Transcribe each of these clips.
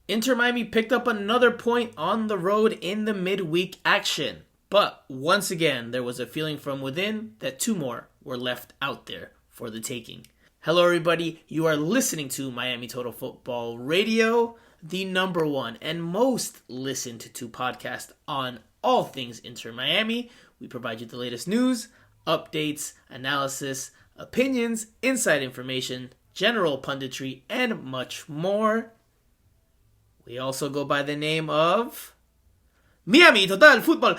Inter Miami picked up another point on the road in the midweek action. But once again, there was a feeling from within that two more were left out there for the taking. Hello, everybody. You are listening to Miami Total Football Radio, the number one and most listened to podcast on all things Inter Miami. We provide you the latest news, updates, analysis, opinions, inside information, general punditry, and much more. We also go by the name of Miami Total Football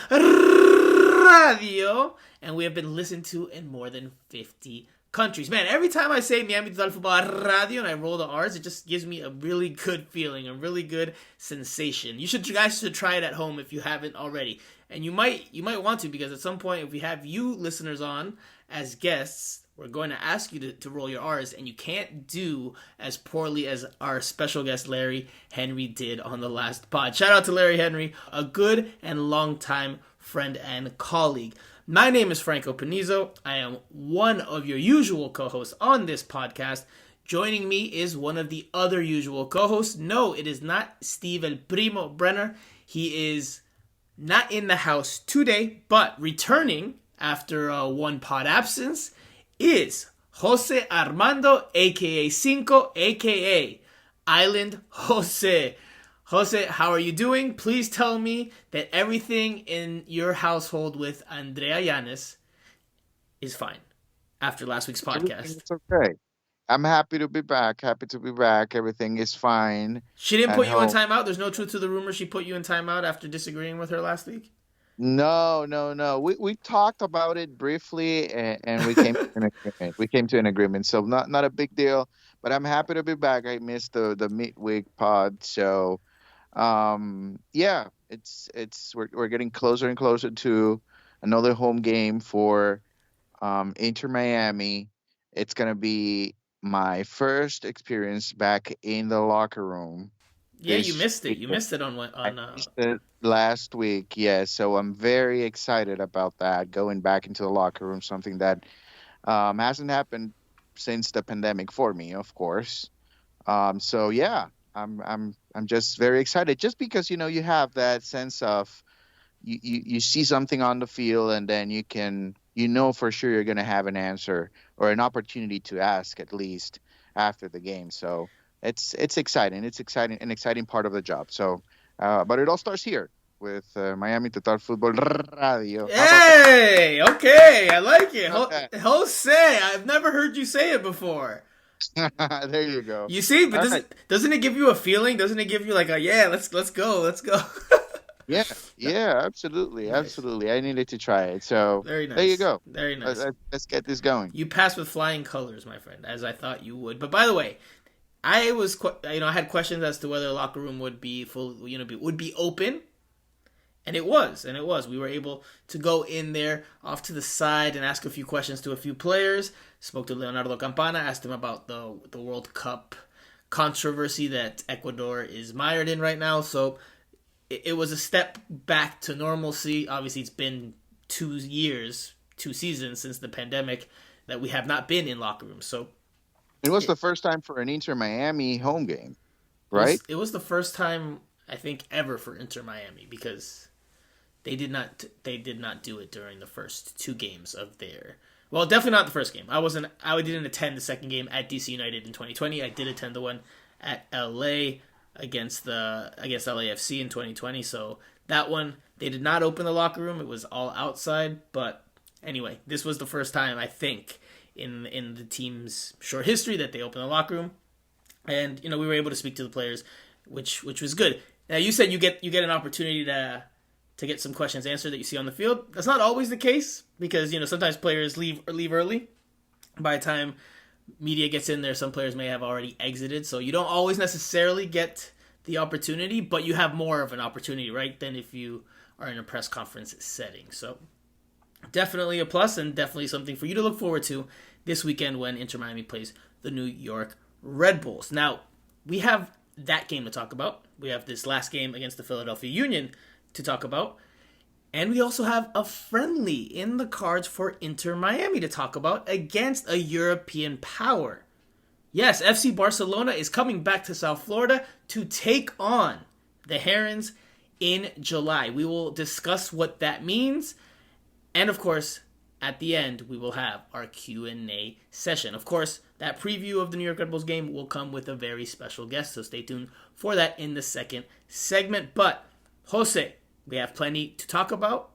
Radio, and we have been listened to in more than 50 countries. Man, every time I say Miami Total Football Radio and I roll the R's, it just gives me a really good feeling, a really good sensation. You guys should try it at home if you haven't already. And you might want to, because at some point, if we have you listeners on as guests, we're going to ask you to roll your R's, and you can't do as poorly as our special guest Larry Henry did on the last pod. Shout out to Larry Henry, a good and longtime friend and colleague. My name is Franco Panizo. I am one of your usual co-hosts on this podcast. Joining me is one of the other usual co-hosts. No, it is not Steve El Primo Brenner. He is not in the house today, but returning after one pod absence is Jose Armando, a.k.a. Cinco, a.k.a. Island Jose. Jose, how are you doing? Please tell me that everything in your household with Andrea Llanes is fine after last week's podcast. Everything's okay. I'm happy to be back. Happy to be back. Everything is fine She didn't at put you in home. timeout? There's no truth to the rumor she put you in timeout after disagreeing with her last week? No, no, no. We talked about it briefly, and we came to an agreement. We came to an agreement, so not a big deal. But I'm happy to be back. I missed the midweek pod, so yeah, it's we're getting closer and closer to another home game for Inter Miami. It's gonna be my first experience back in the locker room Yeah, you this missed it. You weekend. missed it on I on. missed it last week, yes. So I'm very excited about that, going back into the locker room, something that hasn't happened since the pandemic for me, of course. So yeah, I'm just very excited, just because you have that sense of you see something on the field, and then you know for sure you're gonna have an answer or an opportunity to ask, at least after the game. So it's exciting. It's exciting, an exciting part of the job. So, but it all starts here with Miami Total Football Radio. How about Hey, okay, I like it. that? Jose, I've never heard you say it before. There you go. You see, but All right. doesn't it give you a feeling? Doesn't it give you like a yeah, let's go, let's go. Yeah, yeah, absolutely, Nice, absolutely. I needed to try it. So very there you nice, go. very nice. Let's get this going. You passed with flying colors, my friend, as I thought you would. But by the way, I was I had questions as to whether the locker room would be full, would be open. And it was, We were able to go in there off to the side and ask a few questions to a few players. Spoke to Leonardo Campana, asked him about the World Cup controversy that Ecuador is mired in right now. So it was a step back to normalcy. Obviously, it's been 2 years, 2 seasons since the pandemic that we have not been in locker rooms. So It was it, the first time for an Inter Miami home game, it was right? it was the first time I think ever for Inter Miami, because they did not do it during the first two games of their, well, definitely not the first game. I didn't attend the second game at DC United in 2020. I did attend the one at LA against LAFC in 2020. So that one, they did not open the locker room. It was all outside. But anyway, this was the first time, I think, in the team's short history that they opened the locker room. And we were able to speak to the players, which was good. Now, you said you get an opportunity to get some questions answered that you see on the field. That's not always the case, because sometimes players leave early. By the time media gets in there, some players may have already exited, so you don't always necessarily get the opportunity, but you have more of an opportunity, right, than if you are in a press conference setting. So definitely a plus, and definitely something for you to look forward to this weekend when Inter Miami plays the New York Red Bulls. Now, we have that game to talk about. We have this last game against the Philadelphia Union to talk about. And we also have a friendly in the cards for Inter Miami to talk about against a European power. Yes, FC Barcelona is coming back to South Florida to take on the Herons in July. We will discuss what that means. And of course, at the end, we will have our Q&A session. Of course, that preview of the New York Red Bulls game will come with a very special guest, so stay tuned for that in the second segment. But, Jose, we have plenty to talk about.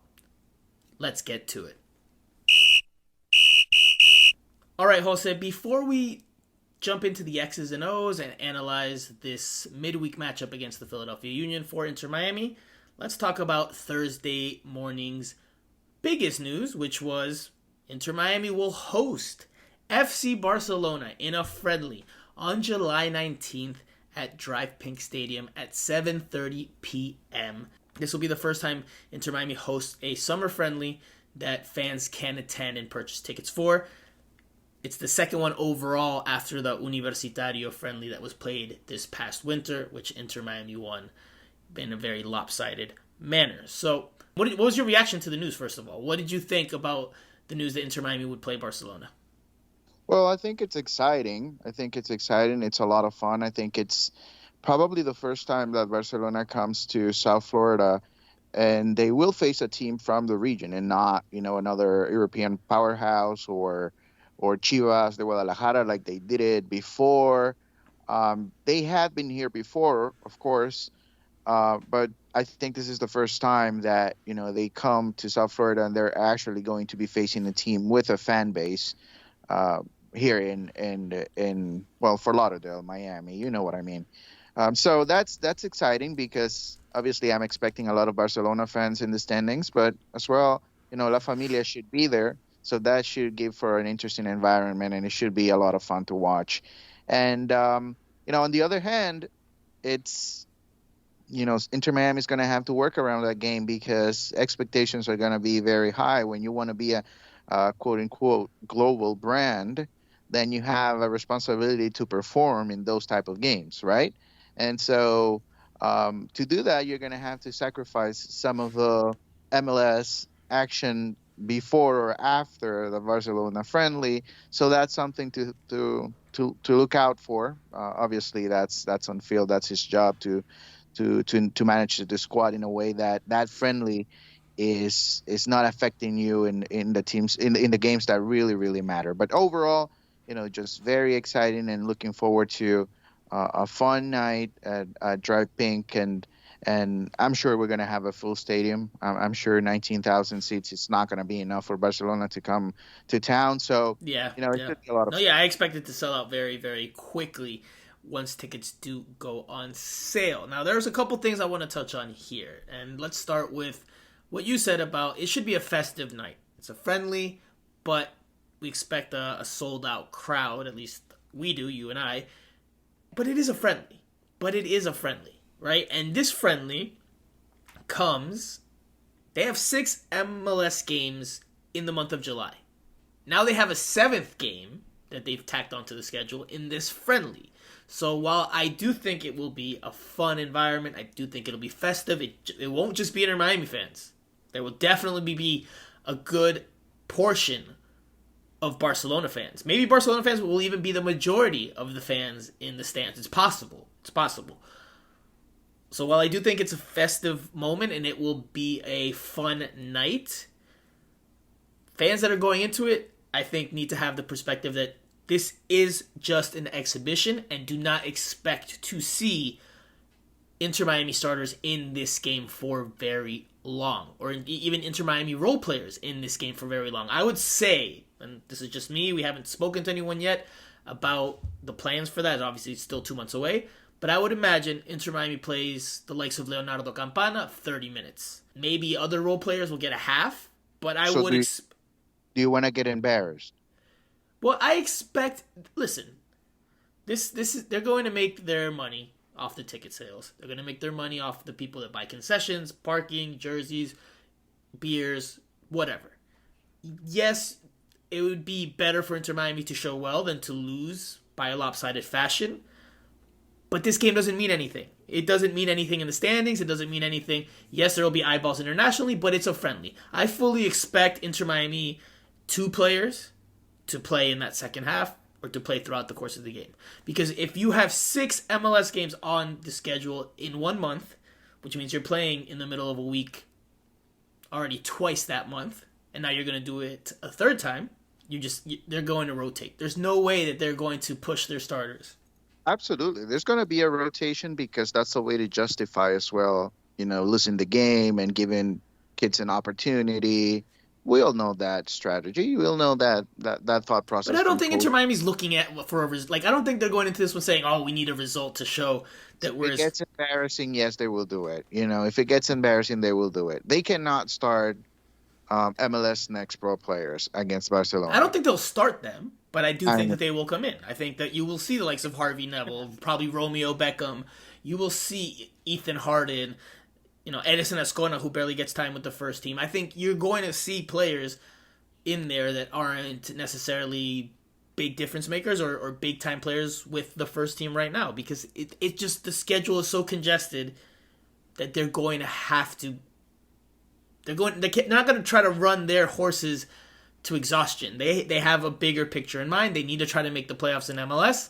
Let's get to it. All right, Jose, before we jump into the X's and O's and analyze this midweek matchup against the Philadelphia Union for Inter Miami, let's talk about Thursday morning's biggest news, which was Inter Miami will host FC Barcelona in a friendly on July 19th at Drive Pink Stadium at 7:30 p.m. This will be the first time Inter Miami hosts a summer friendly that fans can attend and purchase tickets for. It's the second one overall after the Universitario friendly that was played this past winter, which Inter Miami won in a very lopsided manner. So, what was your reaction to the news, first of all? What did you think about the news that Inter Miami would play Barcelona? Well, I think it's exciting. It's a lot of fun. I think it's probably the first time that Barcelona comes to South Florida, and they will face a team from the region and not, another European powerhouse or Chivas de Guadalajara like they did it before. They had been here before, of course, but I think this is the first time that, they come to South Florida and they're actually going to be facing a team with a fan base here in Fort Lauderdale, Miami. You know what I mean? So that's exciting because obviously I'm expecting a lot of Barcelona fans in the standings, but as well, La Familia should be there. So that should give for an interesting environment, and it should be a lot of fun to watch. And, on the other hand, it's, Inter Miami is going to have to work around that game because expectations are going to be very high. When you want to be a quote-unquote global brand, then you have a responsibility to perform in those type of games, right? And so to do that, you're going to have to sacrifice some of the MLS action before or after the Barcelona friendly. So that's something to look out for. Obviously, that's on field. That's his job to manage the squad in a way that friendly is not affecting you in the teams in the games that really, really matter. But overall, just very exciting and looking forward to a fun night at Drive Pink, and I'm sure we're going to have a full stadium. I'm sure 19,000 seats is not going to be enough for Barcelona to come to town. So, yeah, it should be a lot of fun. I expect it to sell out very, very quickly once tickets do go on sale. Now, there's a couple things I want to touch on here. And let's start with what you said about it should be a festive night. It's a friendly, but we expect a sold-out crowd. At least we do, you and I. But it is a friendly. Right? And this friendly comes, they have 6 MLS games in the month of July. Now they have a 7th game that they've tacked onto the schedule in this friendly. So while I do think it will be a fun environment, I do think it'll be festive, it won't just be Inter Miami fans. There will definitely be a good portion of Barcelona fans. Maybe Barcelona fans will even be the majority of the fans in the stands. It's possible. So while I do think it's a festive moment and it will be a fun night, fans that are going into it, I think, need to have the perspective that this is just an exhibition and do not expect to see Inter Miami starters in this game for very long, or even Inter Miami role players in this game for very long. I would say, and this is just me, we haven't spoken to anyone yet about the plans for that. Obviously, it's still 2 months away. But I would imagine Inter Miami plays the likes of Leonardo Campana 30 minutes. Maybe other role players will get a half, but I would... Do you want to get embarrassed? Well, I expect... Listen, this is they're going to make their money off the ticket sales. They're going to make their money off the people that buy concessions, parking, jerseys, beers, whatever. Yes, it would be better for Inter Miami to show well than to lose by a lopsided fashion. But this game doesn't mean anything. It doesn't mean anything in the standings. It doesn't mean anything. Yes, there will be eyeballs internationally, but it's a friendly. I fully expect Inter Miami 2 players to play in that second half. or to play throughout the course of the game. Because if you have 6 MLS games on the schedule in 1 month, which means you're playing in the middle of a week already twice that month, and now you're going to do it a third time, they're going to rotate. There's no way that they're going to push their starters. Absolutely. There's going to be a rotation because that's a way to justify as well, losing the game and giving kids an opportunity. We all know that strategy. We all know that thought process. But I don't from think coach. Inter Miami's looking at for a like. I don't think they're going into this one saying, "Oh, we need a result to show that we're." If it gets embarrassing, yes, they will do it. If it gets embarrassing, they will do it. They cannot start MLS Next Pro players against Barcelona. I don't think they'll start them, but I do think that they will come in. I think that you will see the likes of Harvey Neville, probably Romeo Beckham. You will see Ethan Harden, Edison Ascona, who barely gets time with the first team. I think you're going to see players in there that aren't necessarily big difference makers or big time players with the first team right now, because it just, the schedule is so congested that they're going to have to. They're not going to try to run their horses to exhaustion. They have a bigger picture in mind. They need to try to make the playoffs in MLS.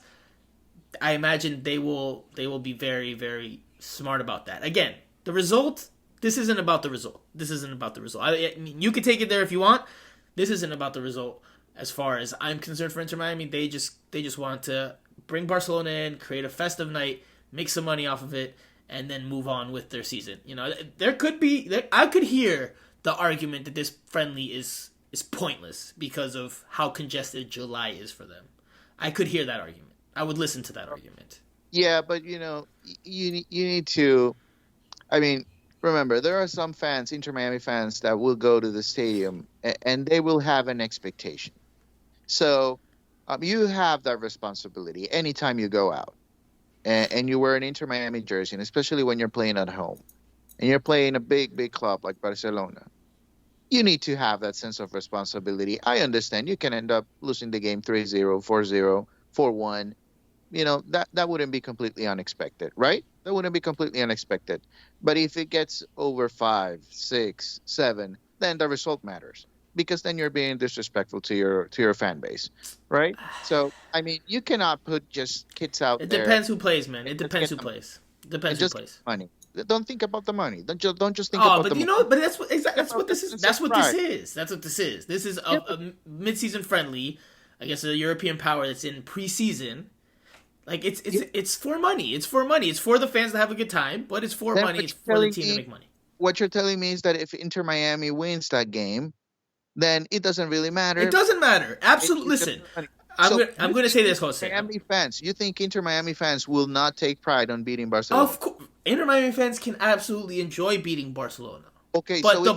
I imagine they will be very, very smart about that. Again, the result. This isn't about the result. You could take it there if you want. This isn't about the result. As far as I'm concerned, for Inter Miami, they just want to bring Barcelona in, create a festive night, make some money off of it, and then move on with their season. I could hear the argument that this friendly is pointless because of how congested July is for them. I could hear that argument. I would listen to that argument. Yeah, but you need to. I mean, remember, there are some fans, Inter Miami fans, that will go to the stadium and they will have an expectation. So you have that responsibility anytime you go out and you wear an Inter Miami jersey, and especially when you're playing at home and you're playing a big, big club like Barcelona. You need to have that sense of responsibility. I understand you can end up losing the game 3-0, 4-0, 4-1. That wouldn't be completely unexpected, right? That wouldn't be completely unexpected. But if it gets over 5, 6, 7, then the result matters, because then you're being disrespectful to your fan base, right? So, I mean, you cannot put just kids out there. It depends who plays, man. It depends who plays. Depends who plays. Money. Don't think about the money. Don't just think about the money. But that's what this is. That's what this is. That's what this is. This is a mid-season friendly against a European power that's in preseason. Like it's for money. It's for money. It's for the fans to have a good time, but it's for money. It's for the team to make money. What you're telling me is that if Inter Miami wins that game, then it doesn't really matter. It doesn't matter. Absolutely. Listen, I'm going to say this, Jose. Miami fans, you think Inter Miami fans will not take pride on beating Barcelona? Of course, Inter Miami fans can absolutely enjoy beating Barcelona. Okay, but so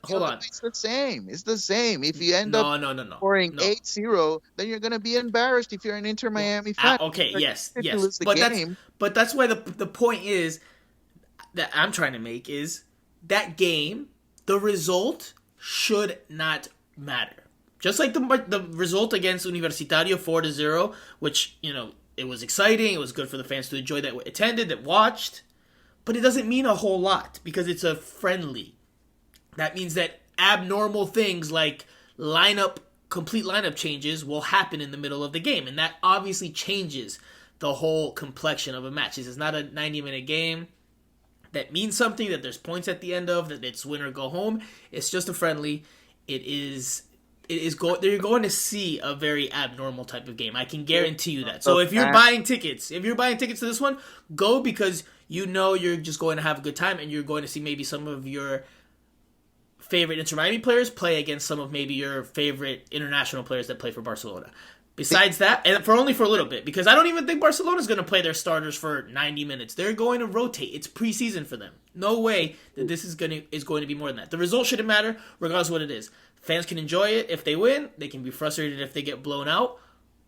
hold on. It's the same. It's the same. If you end up scoring 8-0, then you're going to be embarrassed if you're an Inter Miami fan. Okay, yes. But that's why the point is that I'm trying to make is that game, the result should not matter. Just like the result against Universitario 4-0, which, it was exciting, it was good for the fans to enjoy, that attended, that watched, but it doesn't mean a whole lot because it's a friendly. That means that abnormal things like complete lineup changes will happen in the middle of the game, and that obviously changes the whole complexion of a match. This is not a 90-minute game that means something, that there's points at the end of, that it's win or go home. It's just a friendly. You're going to see a very abnormal type of game. I can guarantee you that. So if you're buying tickets to this one, go, because you're just going to have a good time, and you're going to see maybe some of your favorite Inter Miami players play against some of maybe your favorite international players that play for Barcelona. Besides that, and for a little bit, because I don't even think Barcelona's going to play their starters for 90 minutes. They're going to rotate. It's preseason for them. No way that this is going to be more than that. The result shouldn't matter, regardless of what it is. Fans can enjoy it if they win. They can be frustrated if they get blown out.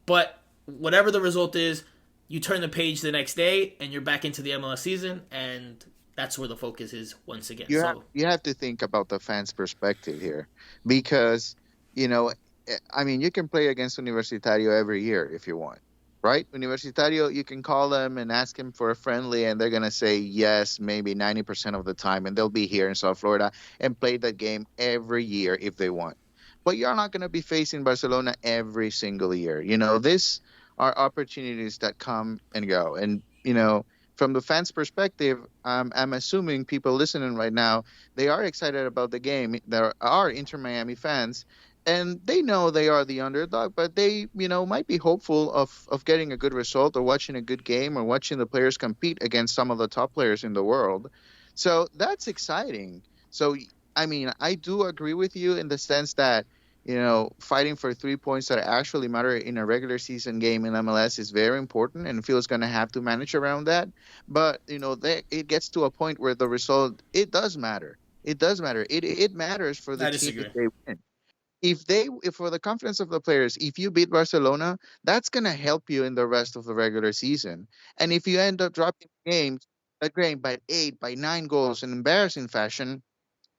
But whatever the result is, you turn the page the next day, and you're back into the MLS season, and that's where the focus is once again. You have to think about the fans' perspective here, because, I mean, you can play against Universitario every year if you want, right? Universitario, you can call them and ask them for a friendly, and they're going to say yes, maybe 90% of the time, and they'll be here in South Florida and play that game every year if they want. but you're not going to be facing Barcelona every single year. These are opportunities that come and go. And, from the fans' perspective, I'm assuming people listening right now, they are excited about the game. There are Inter Miami fans, and they know they are the underdog, but they, might be hopeful of getting a good result or watching a good game or watching the players compete against some of the top players in the world. So that's exciting. So, I mean, I do agree with you in the sense that, fighting for 3 points that actually matter in a regular season game in MLS is very important, and Phil's going to have to manage around that. But, it gets to a point where the result, it does matter. It does matter. It matters for the I team if disagree. they win. If for the confidence of the players, if you beat Barcelona, that's gonna help you in the rest of the regular season. And if you end up dropping games that game by 8, by 9 goals in embarrassing fashion,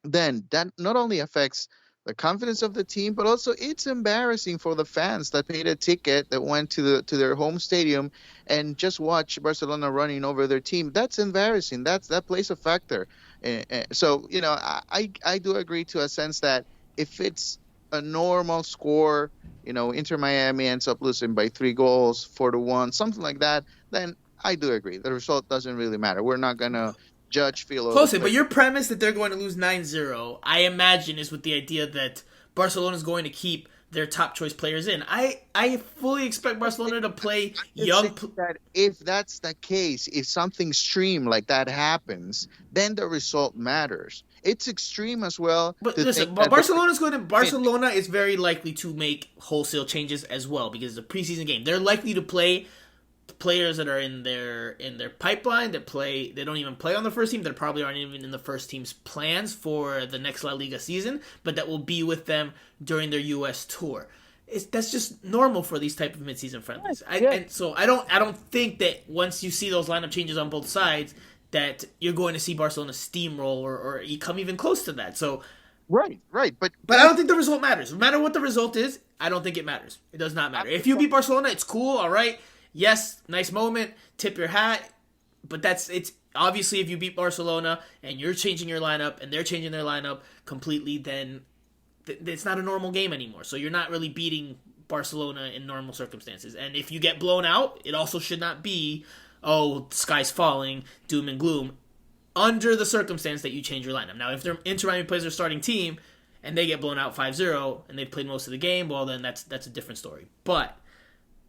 then that not only affects the confidence of the team, but also it's embarrassing for the fans that paid a ticket that went to their home stadium and just watch Barcelona running over their team. That's embarrassing. That plays a factor. So I do agree to a sense that if it's a normal score, Inter Miami ends up losing by 3 goals, 4-1, something like that, then I do agree. The result doesn't really matter. We're not gonna judge Phil or the Jose, but player. your premise that they're going to lose 9-0, I imagine, is with the idea that Barcelona is going to keep their top choice players in. I fully expect Barcelona to play Just saying young. that if that's the case, if something extreme like that happens, then the result matters. It's extreme as well But to think listen, that they're Barcelona's going to going to win. Barcelona is very likely to make wholesale changes as well because it's a preseason game. They're likely to play players that are in their pipeline that play they don't even play on the first team that probably aren't even in the first team's plans for the next La Liga season, but that will be with them during their US tour. That's just normal for these type of midseason friendlies. Yeah, And so I don't think that once you see those lineup changes on both sides that you're going to see Barcelona steamroll or come even close to that. So right, right. But but I don't think the result matters. No matter what the result is, I don't think it matters. It does not matter. If you beat Barcelona, it's cool, all right. Yes, nice moment, tip your hat, but it's obviously if you beat Barcelona and you're changing your lineup and they're changing their lineup completely, then it's not a normal game anymore. So you're not really beating Barcelona in normal circumstances. And if you get blown out, it also should not be, oh, the sky's falling, doom and gloom, under the circumstance that you change your lineup. Now, if their Inter Miami plays their starting team and they get blown out 5-0 and they've played most of the game, well, then that's a different story. But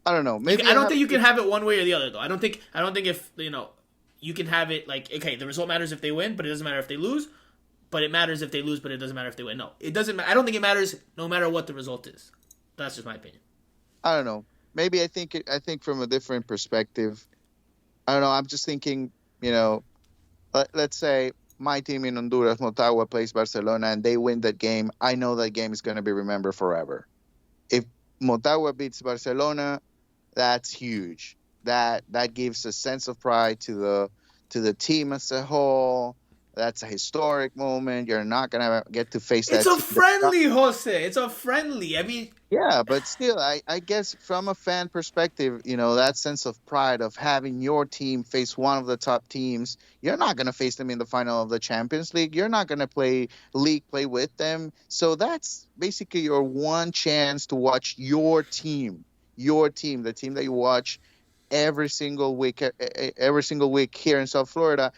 I don't know. Maybe I I don't have think you to. can have it one way or the other, though. I don't think if you can have it like, okay, the result matters if they win, but it doesn't matter if they lose. But it matters if they lose, but it doesn't matter if they win. No, it doesn't. I don't think it matters no matter what the result is. That's just my opinion. I don't know. Maybe I think from a different perspective. I don't know. I'm just thinking. You know, let's say my team in Honduras, Motagua, plays Barcelona, and they win that game. I know that game is going to be remembered forever. If Motagua beats Barcelona, that's huge. That gives a sense of pride to the team as a whole. That's a historic moment. You're not gonna get to face It's that a team. friendly, Jose. It's a friendly. I mean, Yeah, but still, I guess from a fan perspective, that sense of pride of having your team face one of the top teams, you're not going to face them in the final of the Champions League. You're not going to play with them. So that's basically your one chance to watch your team, the team that you watch every single week here in South Florida,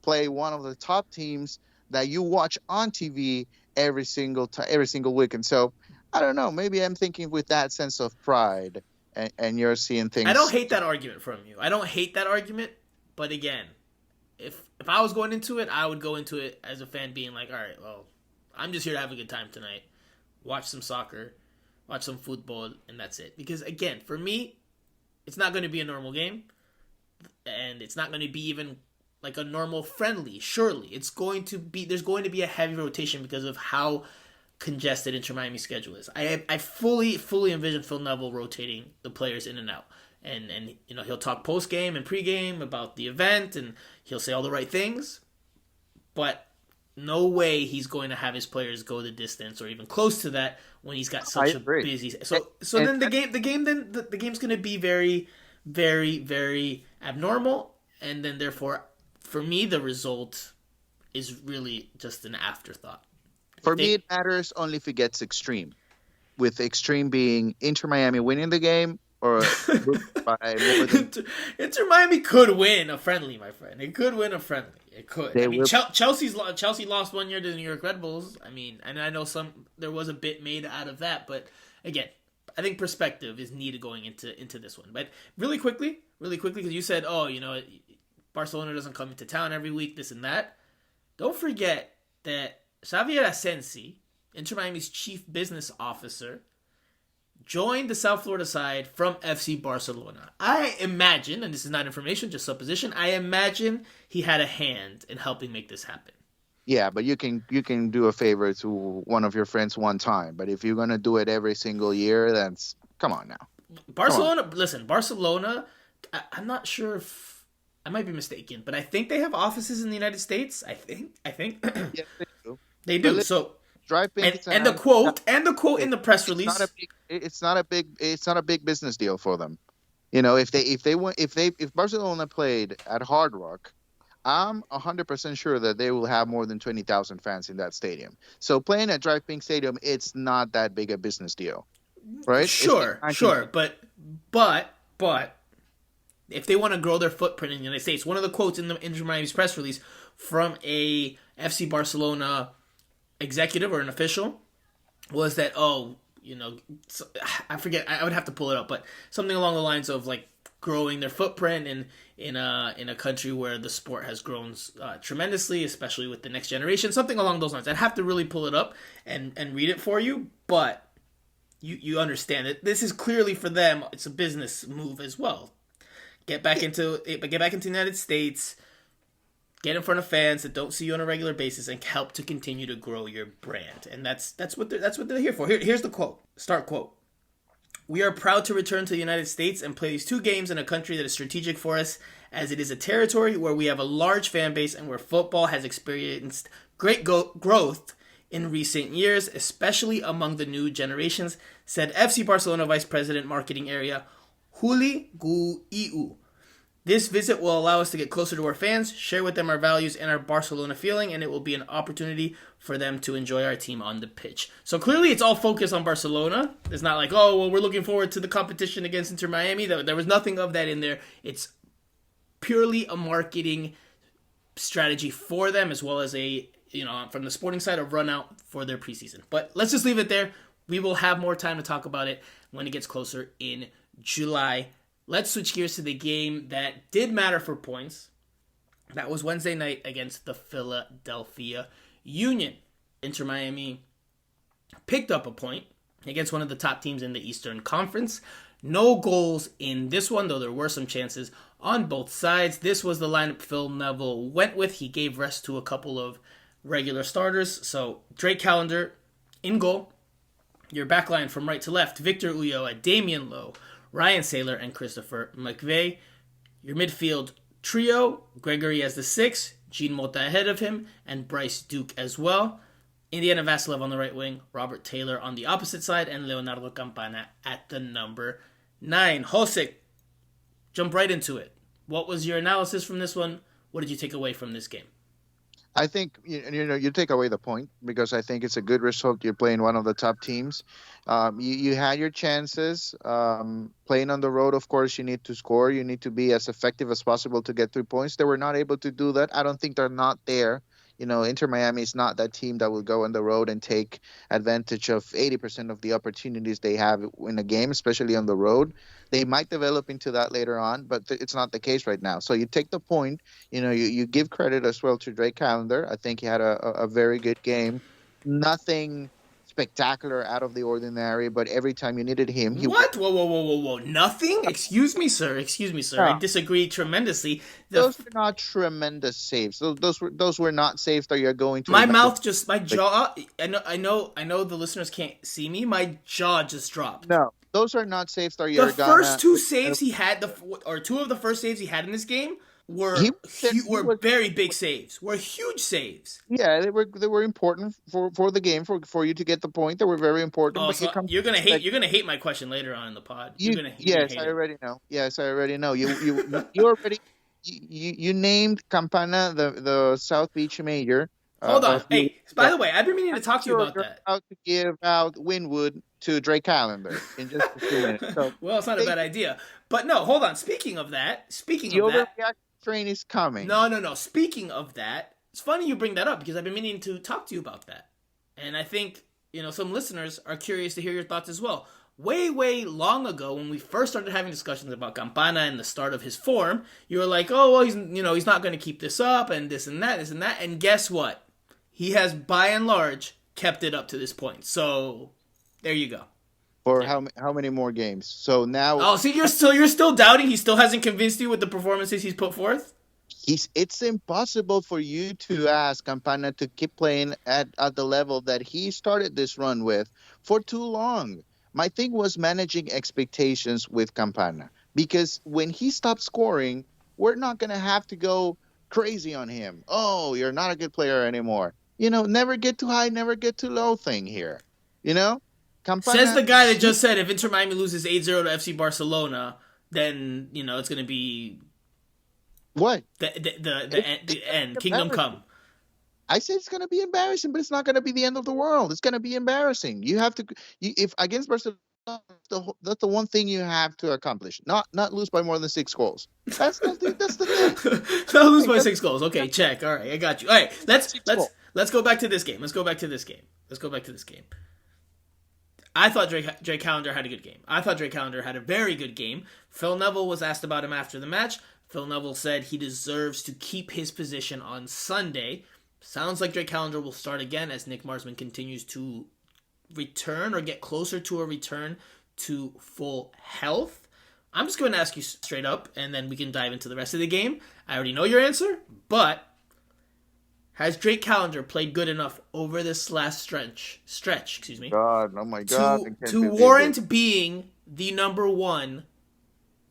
play one of the top teams that you watch on TV every single week. And so I don't know. Maybe I'm thinking with that sense of pride, and you're seeing I don't things. hate that argument from you. I don't hate that argument, but again, if I was going into it, I would go into it as a fan being like, all right, well, I'm just here to have a good time tonight, watch some soccer, watch some football, and that's it. Because again, for me, it's not going to be a normal game, and it's not going to be even like a normal friendly. Surely, it's going to be. There's going to be a heavy rotation because of how congested Inter Miami schedule is. I fully envision Phil Neville rotating the players in and out. And he'll talk post game and pre game about the event and he'll say all the right things, but no way he's going to have his players go the distance or even close to that when he's got I such a agree. busy. And, So and then the game's going to be very very abnormal, and then therefore for me the result is really just an afterthought. If for me, they it matters only if it gets extreme. with extreme being Inter Miami winning the game or losing by more than Inter Miami could win a friendly, my friend. It could win a friendly. It could. I they mean, will. Chelsea lost 1 year to the New York Red Bulls. I mean, and I know there was a bit made out of that, but again, I think perspective is needed going into this one. But really quickly, because you said, oh, Barcelona doesn't come into town every week, this and that. Don't forget that Xavier Asensi, Inter Miami's chief business officer, joined the South Florida side from FC Barcelona. I imagine, and this is not information, just supposition, I imagine he had a hand in helping make this happen. Yeah, but you can do a favor to one of your friends one time. But if you're gonna do it every single year, that's come on now. Barcelona, listen, Barcelona, I'm not sure if I might be mistaken, but I think they have offices in the United States. I think. Yes, they do. They do. So and the quote in the press release. It's not a big business deal for them. If Barcelona played at Hard Rock, I'm 100% sure that they will have more than 20,000 fans in that stadium. So playing at Drive Pink Stadium, it's not that big a business deal, right? Sure, but if they want to grow their footprint in the United States, one of the quotes in the Inter Miami's press release from a FC Barcelona executive or an official was that, I forget, I would have to pull it up, but something along the lines of like growing their footprint in a country where the sport has grown tremendously, especially with the next generation, something along those lines. I'd have to really pull it up and read it for you, but you understand it. This is clearly for them, it's a business move as well. Get back into the United States, get in front of fans that don't see you on a regular basis, and help to continue to grow your brand. And that's what they're here for. Here's the quote. Start quote. We are proud to return to the United States and play these 2 games in a country that is strategic for us, as it is a territory where we have a large fan base and where football has experienced great growth in recent years, especially among the new generations, said FC Barcelona Vice President Marketing Area Juli Guiu. This visit will allow us to get closer to our fans, share with them our values and our Barcelona feeling, and it will be an opportunity for them to enjoy our team on the pitch. So clearly it's all focused on Barcelona. It's not like, oh, well, we're looking forward to the competition against Inter Miami. There was nothing of that in there. It's purely a marketing strategy for them, as well as from the sporting side, a run out for their preseason. But let's just leave it there. We will have more time to talk about it when it gets closer in July. Let's switch gears to the game that did matter for points. That was Wednesday night against the Philadelphia Union. Inter Miami picked up a point against one of the top teams in the Eastern Conference. No goals in this one, though there were some chances on both sides. This was the lineup Phil Neville went with. He gave rest to a couple of regular starters. So Drake Callender in goal. Your backline from right to left, Victor Ulloa, Damian Lowe, Ryan Saylor, and Christopher McVeigh. Your midfield trio, Gregory as the 6, Gene Mota ahead of him, and Bryce Duke as well. Indiana Vasilev on the right wing, Robert Taylor on the opposite side, and Leonardo Campana at the number 9. Jose, jump right into it. What was your analysis from this one? What did you take away from this game? I think you take away the point because I think it's a good result. You're playing one of the top teams. You had your chances. Playing on the road, of course, you need to score. You need to be as effective as possible to get 3 points. They were not able to do that. I don't think they're not there. Inter Miami is not that team that will go on the road and take advantage of 80% of the opportunities they have in a game, especially on the road. They might develop into that later on, but it's not the case right now. So you take the point, you give credit as well to Drake Callender. I think he had a very good game. Nothing spectacular out of the ordinary, but every time you needed him, he What? Whoa. Nothing? Excuse me, sir. Yeah. I disagree tremendously. Those were not tremendous saves. Those were not saves that you're going to. My jaw. I know the listeners can't see me. My jaw just dropped. No, those are not saves that you're. The first 2 saves he had, or 2 of the first saves he had in this game were very big saves. Were huge saves. Yeah, they were important for the game for you to get the point. They were very important. Oh, so you're gonna hate my question later on in the pod. Yes, I already know. You already you named Campana the South Beach Major. Hold on. of you Hey, by that the way, I've been meaning to talk to you sure about you're that. about to give out Winwood to Drake Callender in just a few minutes. So Well, it's not a stay bad tuned. idea. But no, hold on. Speaking The of that, overreaction train is coming. no, no, no. Speaking of that, it's funny you bring that up because I've been meaning to talk to you about that. And I think, some listeners are curious to hear your thoughts as well. Way, way long ago, when we first started having discussions about Campana and the start of his form, you were like, oh, well, he's not going to keep this up and this and that, this and that. And guess what? He has, by and large, kept it up to this point. So, there you go. For There. how many more games? So now Oh, see, you're still doubting. He still hasn't convinced you with the performances he's put forth. it's impossible for you to ask Campana to keep playing at the level that he started this run with for too long. My thing was managing expectations with Campana because when he stops scoring, we're not going to have to go crazy on him. Oh, you're not a good player anymore. Never get too high, never get too low thing here. You know, Says Campana, the guy that just said if Inter Miami loses 8-0 to FC Barcelona, then it's going to be what? the end, kingdom Embarrassing. come. I said it's going to be embarrassing, but it's not going to be the end of the world. It's going to be embarrassing. You have to, if against Barcelona, that's the one thing you have to accomplish. Not lose by more than 6 goals. That's the thing. They'll lose Like, by that's 6 goals. Okay, check. All right, I got you. All right, let's six let's goals. let's go back to this game. Let's go back to this game. I thought Drake Callender had a good game. I thought Drake Callender had a very good game. Phil Neville was asked about him after the match. Phil Neville said he deserves to keep his position on Sunday. Sounds like Drake Callender will start again as Nick Marsman continues to return or get closer to a return to full health. I'm just going to ask you straight up, and then we can dive into the rest of the game. I already know your answer, but has Drake Callender played good enough over this last stretch, God, oh my God, I can't to believe it. warrant being the number one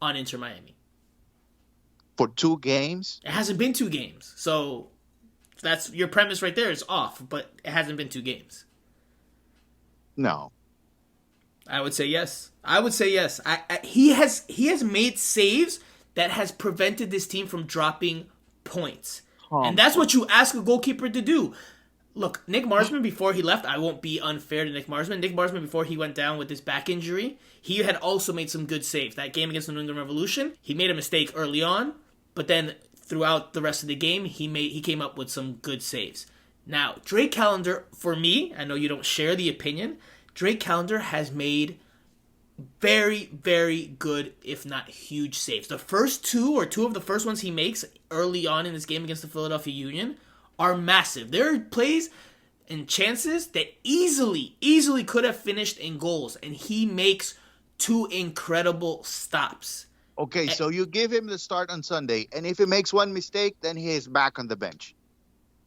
on Inter Miami? For 2 games? It hasn't been 2 games, so that's your premise right there is off. But it hasn't been 2 games. No. I would say yes. He has made saves that has prevented this team from dropping points. And that's what you ask a goalkeeper to do. Look, Nick Marsman, before he left, I won't be unfair to Nick Marsman. Nick Marsman, before he went down with his back injury, he had also made some good saves. That game against the New England Revolution, he made a mistake early on, but then throughout the rest of the game, he came up with some good saves. Now, Drake Callender, for me, I know you don't share the opinion, Drake Callender has made very, very good, if not huge saves. The first two of the first ones he makes early on in this game against the Philadelphia Union are massive. There are plays and chances that easily could have finished in goals, and he makes 2 incredible stops. Okay, so you give him the start on Sunday, and if he makes one mistake, then he is back on the bench.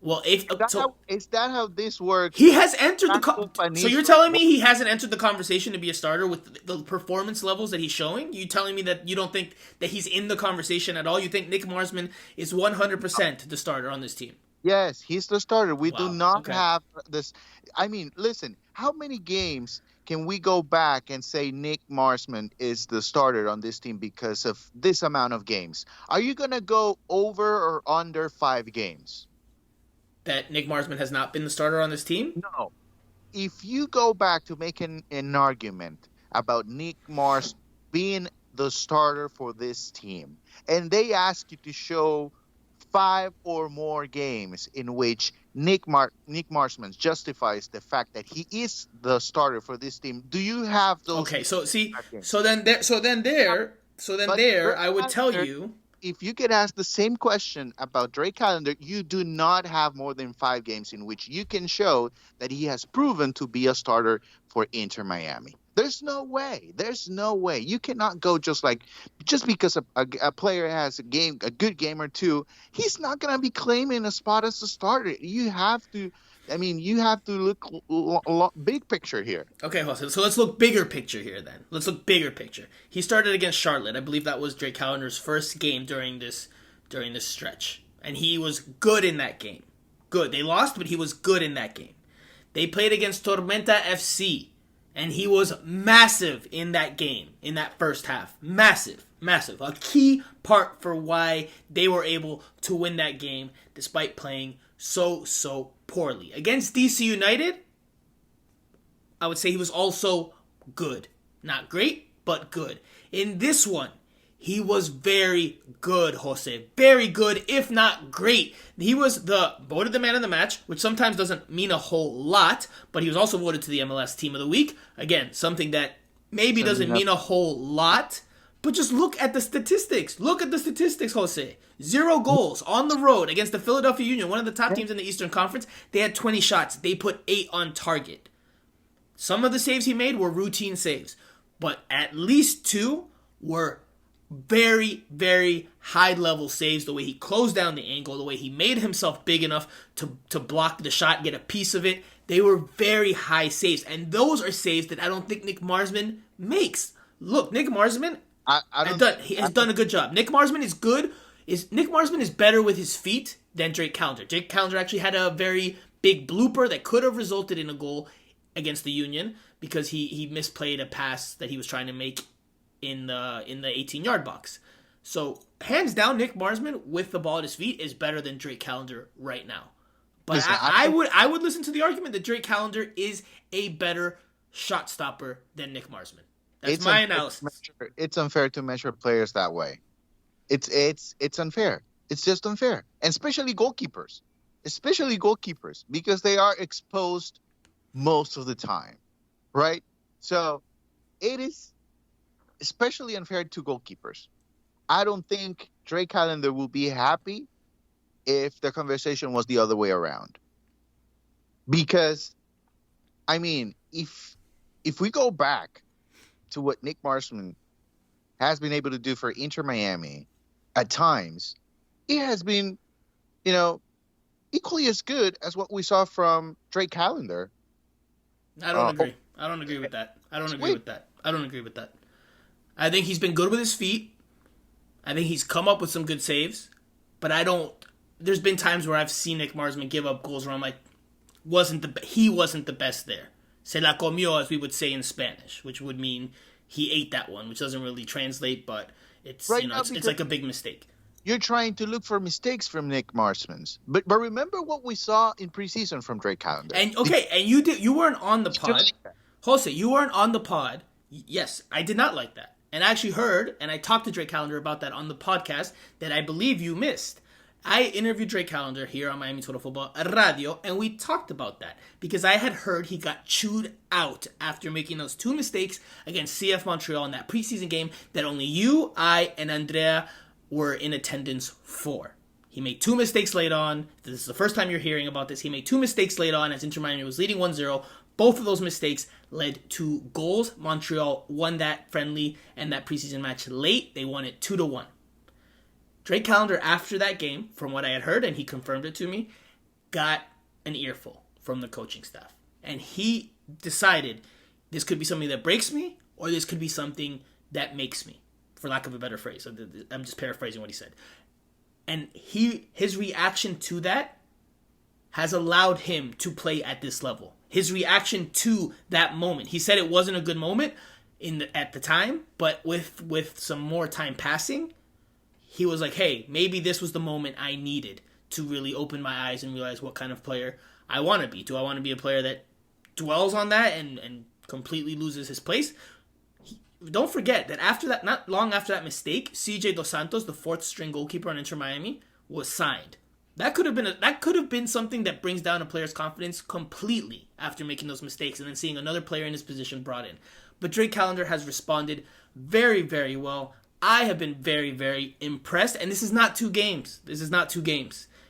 Well, Is that how this works? he has entered Franco, so you're Panizo, telling me he hasn't entered the conversation to be a starter with the performance levels that he's showing? You telling me that you don't think that he's in the conversation at all? You think Nick Marsman is 100% the starter on this team? Yes, he's the starter. We do Wow. not Okay. have this. I mean, listen, how many games can we go back and say Nick Marsman is the starter on this team because of this amount of games? Are you going to go over or under 5 games? That Nick Marsman has not been the starter on this team? No. If you go back to make an argument about Nick Mars being the starter for this team, and they ask you to show 5 or more games in which Nick Marsman justifies the fact that he is the starter for this team, do you have those? Okay, so see, games? so then there, But I would tell Callender, you. if you could ask the same question about Drake Callender, you do not have more than 5 games in which you can show that he has proven to be a starter for Inter Miami. There's no way. You cannot go just because a player has a good game or two, he's not going to be claiming a spot as a starter. You have to look big picture here. Okay, Jose, so let's look bigger picture here then. Let's look bigger picture. He started against Charlotte. I believe that was Drake Callender's first game during this stretch. And he was good in that game. Good. They lost, but he was good in that game. They played against Tormenta FC, and he was massive in that game, in that first half. Massive. A key part for why they were able to win that game despite playing so poorly. Against DC United, I would say he was also good. Not great, but good. In this one, he was very good, Jose. Very good, if not great. He was voted the man of the match, which sometimes doesn't mean a whole lot, but he was also voted to the MLS Team of the Week. Again, something that maybe doesn't mean a whole lot, but just look at the statistics. Look at the statistics, Jose. 0 goals on the road against the Philadelphia Union, one of the top teams in the Eastern Conference. They had 20 shots. They put 8 on target. Some of the saves he made were routine saves, but at least 2 were very, very high-level saves. The way he closed down the angle, the way he made himself big enough to block the shot, get a piece of it. They were very high saves, and those are saves that I don't think Nick Marsman makes. Look, Nick Marsman has done a good job. Nick Marsman is good. Nick Marsman is better with his feet than Drake Callender. Drake Callender actually had a very big blooper that could have resulted in a goal against the Union because he misplayed a pass that he was trying to make in the 18-yard box. So, hands down, Nick Marsman with the ball at his feet is better than Drake Callender right now. But listen, I would listen to the argument that Drake Callender is a better shot stopper than Nick Marsman. That's my analysis. It's unfair to measure players that way. It's unfair. It's just unfair. And especially goalkeepers. Because they are exposed most of the time. Right? So, it is especially unfair to goalkeepers. I don't think Drake Callender will be happy if the conversation was the other way around. Because, I mean, if we go back to what Nick Marsman has been able to do for Inter Miami, at times, it has been, equally as good as what we saw from Drake Callender. I don't agree. I don't agree with that. I don't agree with that. I think he's been good with his feet. I think he's come up with some good saves. But there's been times where I've seen Nick Marsman give up goals where I'm like, he wasn't the best there. Se la comió, as we would say in Spanish, which would mean he ate that one, which doesn't really translate, but it's it's like a big mistake. You're trying to look for mistakes from Nick Marsman's, but remember what we saw in preseason from Drake Callender. And you weren't on the pod, Jose. You weren't on the pod. Yes, I did not like that. And I actually heard, and I talked to Drake Callender about that on the podcast that I believe you missed. I interviewed Drake Callender here on Miami Total Football Radio, and we talked about that because I had heard he got chewed out after making those 2 mistakes against CF Montreal in that preseason game that only you, I, and Andrea were in attendance for. He made 2 mistakes late on. This is the first time you're hearing about this. He made 2 mistakes late on as Inter Miami was leading 1-0. Both of those mistakes led to goals. Montreal won that friendly and that preseason match late. They won it 2-1. Drake Callender, after that game, from what I had heard, and he confirmed it to me, got an earful from the coaching staff. And he decided this could be something that breaks me, or this could be something that makes me, for lack of a better phrase. I'm just paraphrasing what he said. And his reaction to that has allowed him to play at this level. His reaction to that moment. He said it wasn't a good moment at the time, but with some more time passing, he was like, hey, maybe this was the moment I needed to really open my eyes and realize what kind of player I want to be. Do I want to be a player that dwells on that and completely loses his place? Don't forget that after that, not long after that mistake, CJ Dos Santos, the 4th string goalkeeper on Inter Miami, was signed. That could have been something that brings down a player's confidence completely after making those mistakes and then seeing another player in his position brought in. But Drake Callender has responded very, very well. I have been very, very impressed, and this is not 2 games.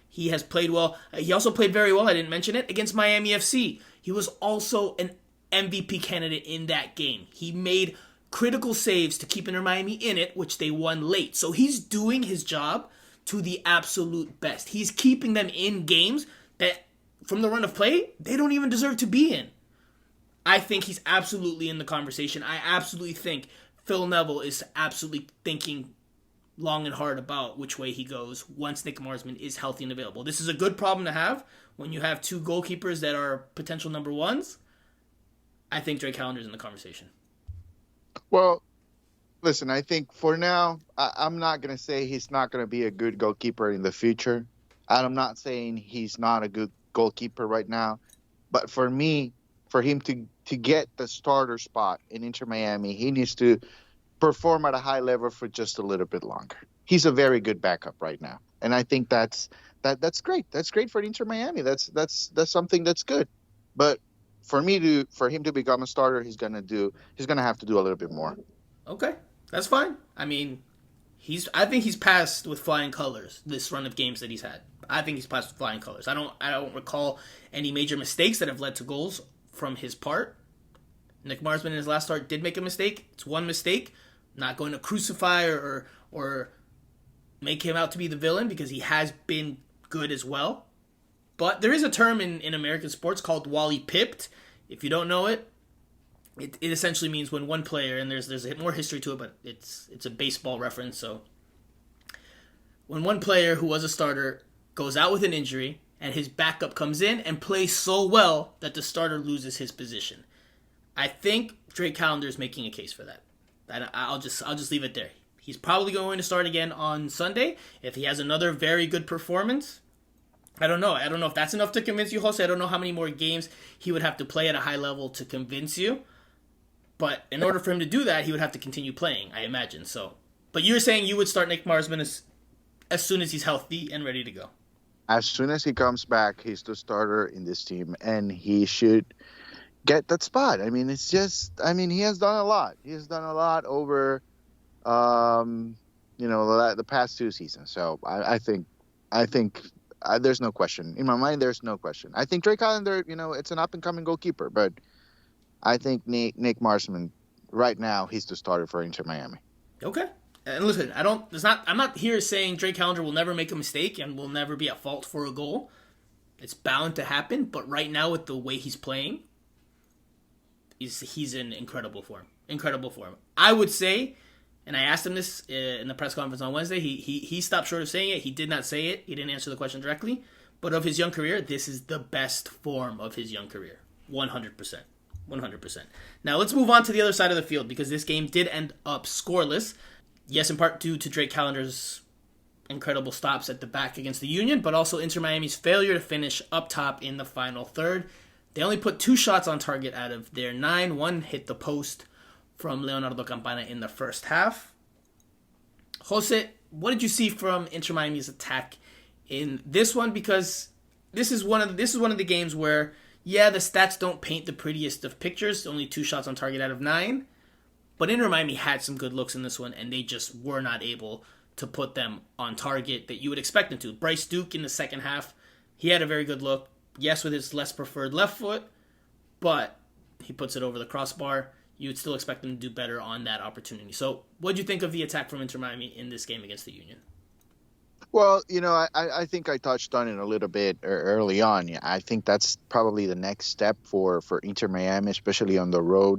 He has played well. He also played very well, I didn't mention it, against Miami FC. He was also an MVP candidate in that game. He made critical saves to keep Inter Miami in it, which they won late. So he's doing his job to the absolute best. He's keeping them in games that, from the run of play, they don't even deserve to be in. I think he's absolutely in the conversation. I absolutely think Phil Neville is absolutely thinking long and hard about which way he goes once Nick Marsman is healthy and available. This is a good problem to have when you have 2 goalkeepers that are potential number 1s. I think Drake Callender's in the conversation. Well, listen, I think for now, I'm not going to say he's not going to be a good goalkeeper in the future. I'm not saying he's not a good goalkeeper right now. But for me, for him to get the starter spot in Inter Miami, he needs to perform at a high level for just a little bit longer. He's a very good backup right now, and I think that's great. That's great for Inter Miami. That's something that's good. But for him to become a starter, he's gonna have to do a little bit more. Okay, that's fine. I mean, I think he's passed with flying colors this run of games that he's had. I think he's passed with flying colors. I don't recall any major mistakes that have led to goals from his part. Nick Marsman in his last start did make a mistake. It's one mistake. Not going to crucify or make him out to be the villain, because he has been good as well. But there is a term in American sports called Wally Pipt. If you don't know it, it essentially means when one player, and there's more history to it, but it's a baseball reference. So when one player who was a starter goes out with an injury and his backup comes in and plays so well that the starter loses his position. I think Drake Callender is making a case for that. I'll just leave it there. He's probably going to start again on Sunday if he has another very good performance. I don't know if that's enough to convince you, Jose. I don't know how many more games he would have to play at a high level to convince you. But in order for him to do that, he would have to continue playing, I imagine. So, but you're saying you would start Nick Marsman as soon as he's healthy and ready to go. As soon as he comes back, he's the starter in this team, and he should get that spot. I mean, he has done a lot. He has done a lot over, the past 2 seasons. So I think there's no question in my mind. There's no question. I think Drake Callender, it's an up and coming goalkeeper, but I think Nick Marsman right now, he's the starter for Inter Miami. Okay. And listen, I'm not here saying Drake Callender will never make a mistake and will never be at fault for a goal. It's bound to happen, but right now with the way he's playing, he's in incredible form. Incredible form. I would say, and I asked him this in the press conference on Wednesday, he stopped short of saying it. He did not say it. He didn't answer the question directly. But of his young career, this is the best form of his young career. 100%. 100%. Now let's move on to the other side of the field, because this game did end up scoreless. Yes, in part due to Drake Callender's incredible stops at the back against the Union, but also Inter Miami's failure to finish up top in the final third. They only put 2 shots on target out of their 9. One hit the post from Leonardo Campana in the first half. Jose, what did you see from Inter Miami's attack in this one? Because this is one of the games where, yeah, the stats don't paint the prettiest of pictures. Only 2 shots on target out of 9. But Inter Miami had some good looks in this one, and they just were not able to put them on target that you would expect them to. Bryce Duke in the second half, he had a very good look. Yes, with his less preferred left foot, but he puts it over the crossbar. You would still expect them to do better on that opportunity. So what do you think of the attack from Inter Miami in this game against the Union? Well, I think I touched on it a little bit early on. Yeah, I think that's probably the next step for Inter Miami, especially on the road.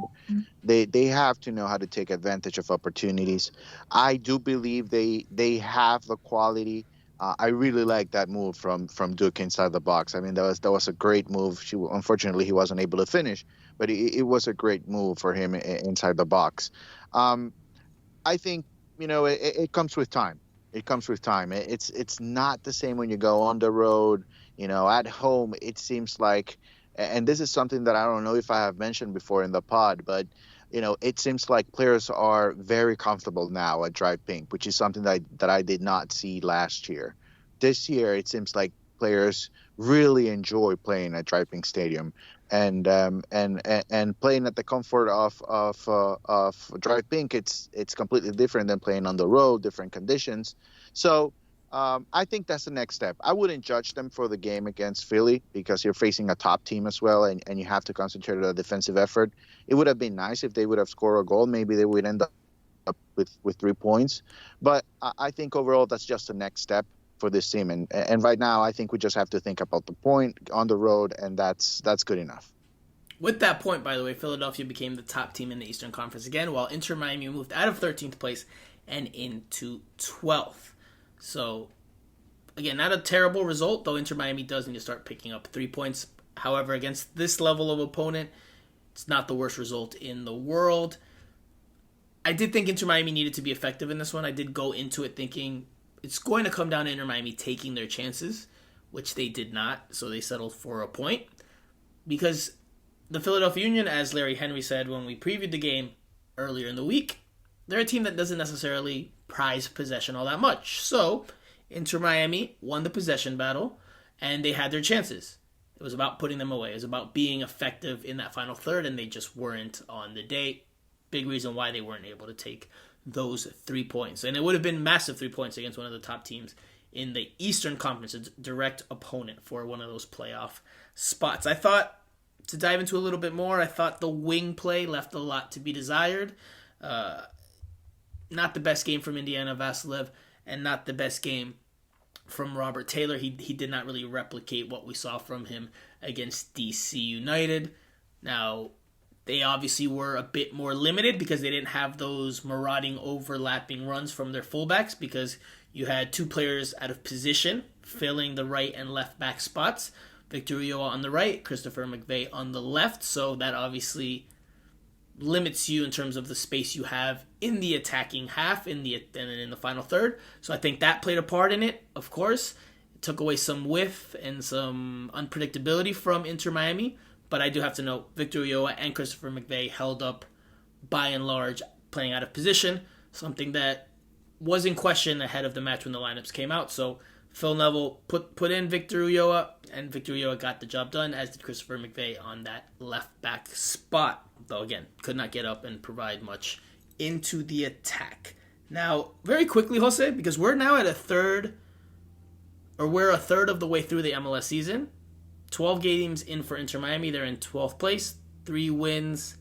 They have to know how to take advantage of opportunities. I do believe they have the quality. I really like that move from Duke inside the box. I mean, that was a great move. Unfortunately, he wasn't able to finish, but it was a great move for him inside the box. I think it comes with time. It comes with time. It's not the same when you go on the road. At home, it seems like, and this is something that I don't know if I have mentioned before in the pod, but it seems like players are very comfortable now at Drive Pink, which is something that I did not see last year. This year, it seems like players really enjoy playing at Drive Pink Stadium, and playing at the comfort of Drive Pink. It's completely different than playing on the road, different conditions. So I think that's the next step. I wouldn't judge them for the game against Philly, because you're facing a top team as well, and you have to concentrate on a defensive effort. It would have been nice if they would have scored a goal. Maybe they would end up with 3 points. But I think overall that's just the next step for this team. And right now, I think we just have to think about the point on the road, and that's good enough. With that point, by the way, Philadelphia became the top team in the Eastern Conference again, while Inter Miami moved out of 13th place and into 12th. So, again, not a terrible result, though Inter Miami does need to start picking up 3 points. However, against this level of opponent, it's not the worst result in the world. I did think Inter Miami needed to be effective in this one. I did go into it thinking it's going to come down to Inter Miami taking their chances, which they did not, so they settled for a point. Because the Philadelphia Union, as Larry Henry said when we previewed the game earlier in the week, they're a team that doesn't necessarily prize possession all that much. So, Inter Miami won the possession battle, and they had their chances. It was about putting them away. It was about being effective in that final third, and they just weren't on the day. Big reason why they weren't able to take those 3 points. And it would have been massive 3 points against one of the top teams in the Eastern Conference, a direct opponent for one of those playoff spots. I thought, to dive into a little bit more, I thought the wing play left a lot to be desired. Not the best game from Indiana Vassilev, and not the best game from Robert Taylor. He did not really replicate what we saw from him against DC United. Now, they obviously were a bit more limited because they didn't have those marauding, overlapping runs from their fullbacks, because you had two players out of position filling the right and left back spots. Victor Ulloa on the right, Christopher McVeigh on the left. So that obviously limits you in terms of the space you have in the attacking half and in the final third. So I think that played a part in it, of course. It took away some width and some unpredictability from Inter Miami. But I do have to note, Victor Ulloa and Christopher McVeigh held up by and large, playing out of position, something that was in question ahead of the match when the lineups came out. So Phil Neville put in Victor Ulloa, and Victor Ulloa got the job done, as did Christopher McVeigh on that left back spot. Though, again, could not get up and provide much into the attack. Now, very quickly, Jose, because we're now at we're a third of the way through the MLS season. 12 games in for Inter Miami. They're in 12th place. 3 wins,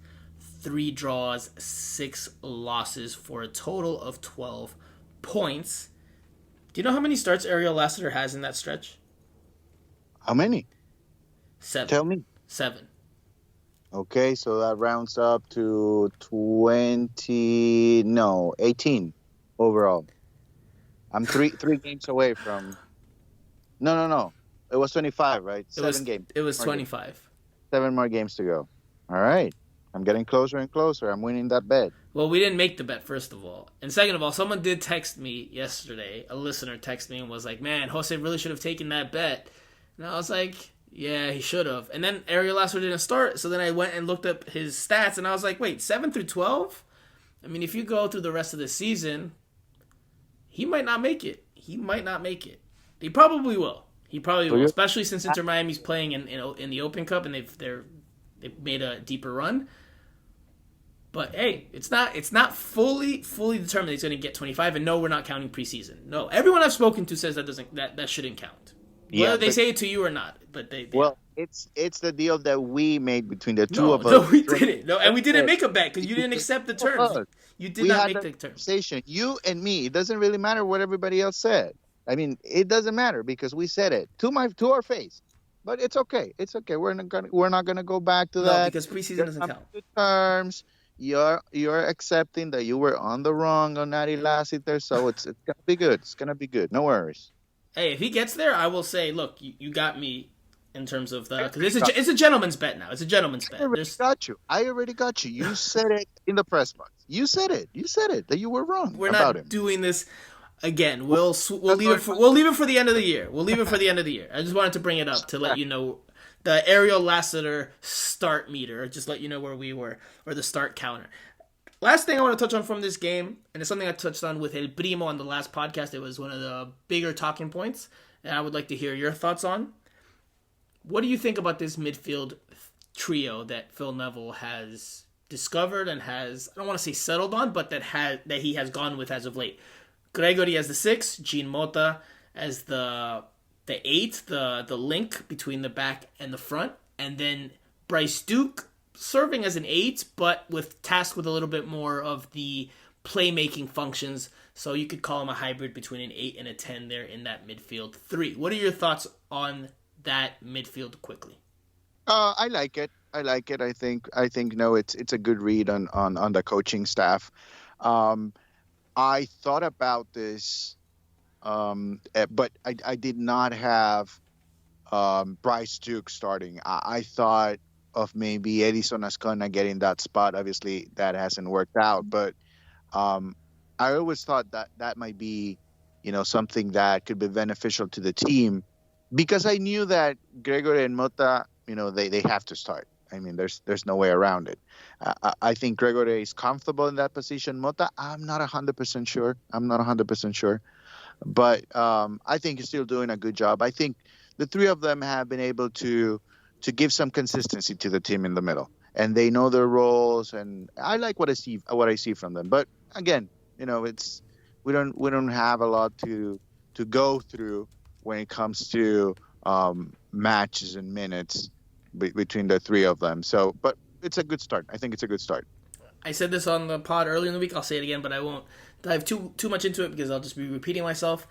3 draws, 6 losses for a total of 12 points. Do you know how many starts Ariel Lassiter has in that stretch? How many? 7. Tell me. 7. Okay, so that rounds up to 18 overall. I'm three games away from. No. It was 25, right? 7 games. It was 25. 7 more games to go. All right. I'm getting closer and closer. I'm winning that bet. Well, we didn't make the bet, first of all. And second of all, someone did text me yesterday. A listener texted me and was like, man, Jose really should have taken that bet. And I was like, yeah, he should have. And then Ariel Lassiter didn't start, so then I went and looked up his stats, and I was like, wait, 7 through 12? I mean, if you go through the rest of the season, he might not make it. He probably will. He probably will, especially since Inter Miami's playing in the Open Cup and they've made a deeper run. But hey, it's not fully determined he's going to get 25. And no, we're not counting preseason. No, everyone I've spoken to says that shouldn't count. Whether they say it to you or not, but they. Well, it's the deal that we made between the two of us. No, we didn't. No, and we didn't make a bet because you didn't accept the terms. You did not make the terms. You and me. It doesn't really matter what everybody else said. I mean, it doesn't matter because we said it to our face. But it's okay. It's okay. We're not gonna go back to that. No, because preseason doesn't count. Terms. You're accepting that you were on the wrong on Natty Lassiter, so it's gonna be good. It's gonna be good. No worries. Hey, if he gets there, I will say, look, you got me in terms of the, because it's a gentleman's bet now. It's a gentleman's bet. I already got you. You said it in the press box. You said it that you were wrong. We're not doing this again. We'll leave it for the end of the year. I just wanted to bring it up to let you know the Ariel Lassiter start meter, or just let you know where we were, or the start counter. Last thing I want to touch on from this game, and it's something I touched on with El Primo on the last podcast. It was one of the bigger talking points, and I would like to hear your thoughts on. What do you think about this midfield trio that Phil Neville has discovered and has, I don't want to say settled on, but that he has gone with as of late? Gregory as the 6, Jean Mota as the 8, the link between the back and the front, and then Bryce Duke serving as an 8, but tasked with a little bit more of the playmaking functions. So you could call him a hybrid between an 8 and a 10 there in that midfield 3. What are your thoughts on that midfield quickly? I like it. I think no, it's a good read on the coaching staff. I thought about this, but I did not have Bryce Duke starting. I thought of maybe Edison Ascona getting that spot. Obviously, that hasn't worked out, but I always thought that might be, something that could be beneficial to the team, because I knew that Gregory and Mota, they have to start. I mean, there's no way around it. I think Gregory is comfortable in that position. Mota, I'm not 100% sure. I'm not 100% sure. But I think he's still doing a good job. I think the three of them have been able to give some consistency to the team in the middle, and they know their roles. And I like what I see from them. But again, it's we don't have a lot to go through when it comes to matches and minutes between the three of them. So, but it's a good start. I think it's a good start. I said this on the pod earlier in the week. I'll say it again, but I won't dive too much into it because I'll just be repeating myself.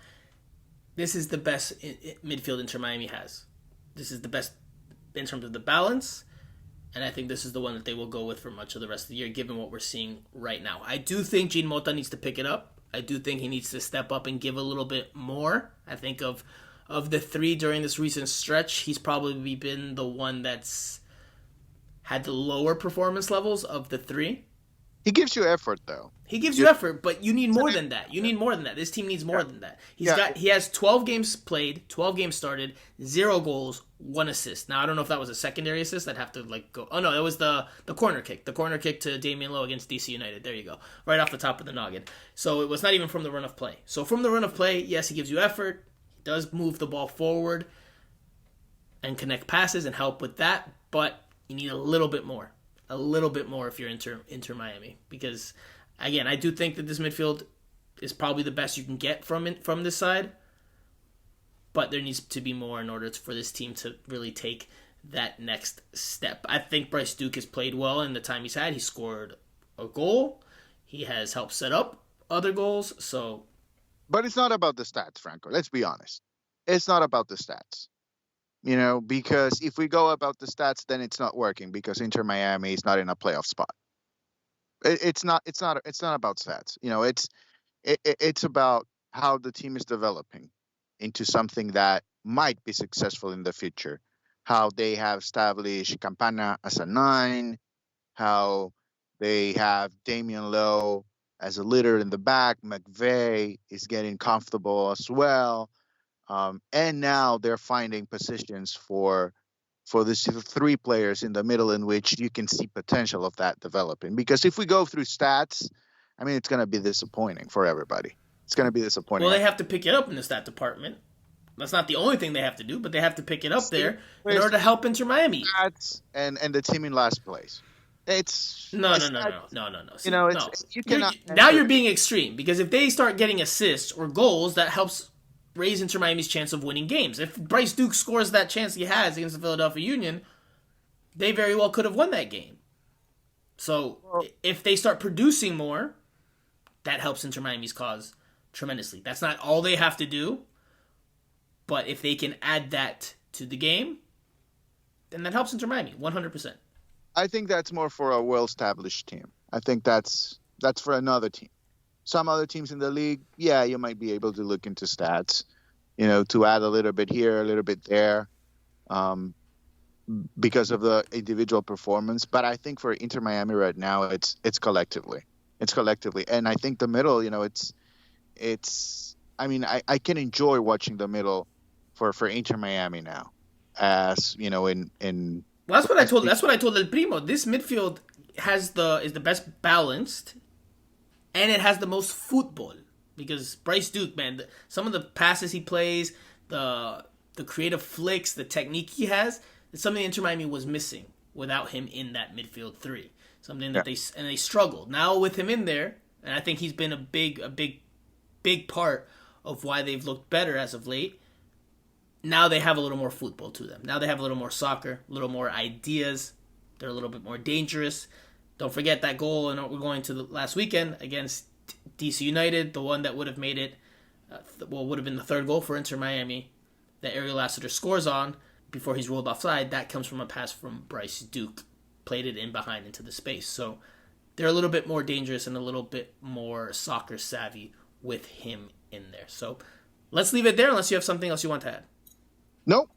This is the best midfield Inter Miami has. This is the best in terms of the balance, and I think this is the one that they will go with for much of the rest of the year, given what we're seeing right now. I do think Jean Mota needs to pick it up. I do think he needs to step up and give a little bit more. I think of the three during this recent stretch, he's probably been the one that's had the lower performance levels of the three. He gives you effort, though. He gives you effort, but you need more than that. You need more than that. This team needs more than that. He has 12 games played, 12 games started, 0 goals, 1 assist. Now I don't know if that was a secondary assist. I'd have to go. Oh no, that was the corner kick. The corner kick to Damian Lowe against DC United. There you go, right off the top of the noggin. So it was not even from the run of play. So from the run of play, yes, he gives you effort. He does move the ball forward and connect passes and help with that, but you need a little bit more. A little bit more if you're Inter Miami, because again, I do think that this midfield is probably the best you can get from this side, but there needs to be more in order for this team to really take that next step. I think Bryce Duke has played well in the time he's had. He scored a goal. He has helped set up other goals. So, but it's not about the stats, Franco. Let's be honest. It's not about the stats. Because if we go about the stats, then it's not working because Inter Miami is not in a playoff spot. It's not. It's not. It's not about stats. It's about how the team is developing into something that might be successful in the future. How they have established Campana as a 9, how they have Damian Lowe as a leader in the back. McVeigh is getting comfortable as well. And now they're finding positions for these 3 players in the middle in which you can see potential of that developing. Because if we go through stats, I mean, it's going to be disappointing for everybody. It's going to be disappointing. Well, they have to pick it up in the stat department. That's not the only thing they have to do, but they have to pick it up there in order to help Inter Miami. Stats and the team in last place. It's no. See, you cannot. Now you're being extreme because if they start getting assists or goals, that helps raise Inter Miami's chance of winning games. If Bryce Duke scores that chance he has against the Philadelphia Union, they very well could have won that game. So if they start producing more, that helps Inter Miami's cause tremendously. That's not all they have to do, but if they can add that to the game, then that helps Inter Miami 100%. I think that's more for a well-established team. I think that's for another team. Some other teams in the league, yeah, you might be able to look into stats, to add a little bit here, a little bit there, because of the individual performance. But I think for Inter Miami right now, it's collectively. It's collectively. And I think the middle, I mean, I can enjoy watching the middle for Inter Miami now. As, in well, that's what I told El Primo. This midfield is the best balanced, and it has the most football because Bryce Duke, man, some of the passes he plays, the creative flicks, the technique he has, it's something Inter Miami was missing without him in that midfield 3. Something that they struggled. Now with him in there, and I think he's been a big part of why they've looked better as of late. Now they have a little more football to them. Now they have a little more soccer, a little more ideas. They're a little bit more dangerous. Don't forget that goal, and we're going to the last weekend against DC United, the one that would have made it, would have been the 3rd goal for Inter Miami that Ariel Lassiter scores on before he's rolled offside. That comes from a pass from Bryce Duke, played it in behind into the space. So they're a little bit more dangerous and a little bit more soccer savvy with him in there. So let's leave it there unless you have something else you want to add. Nope,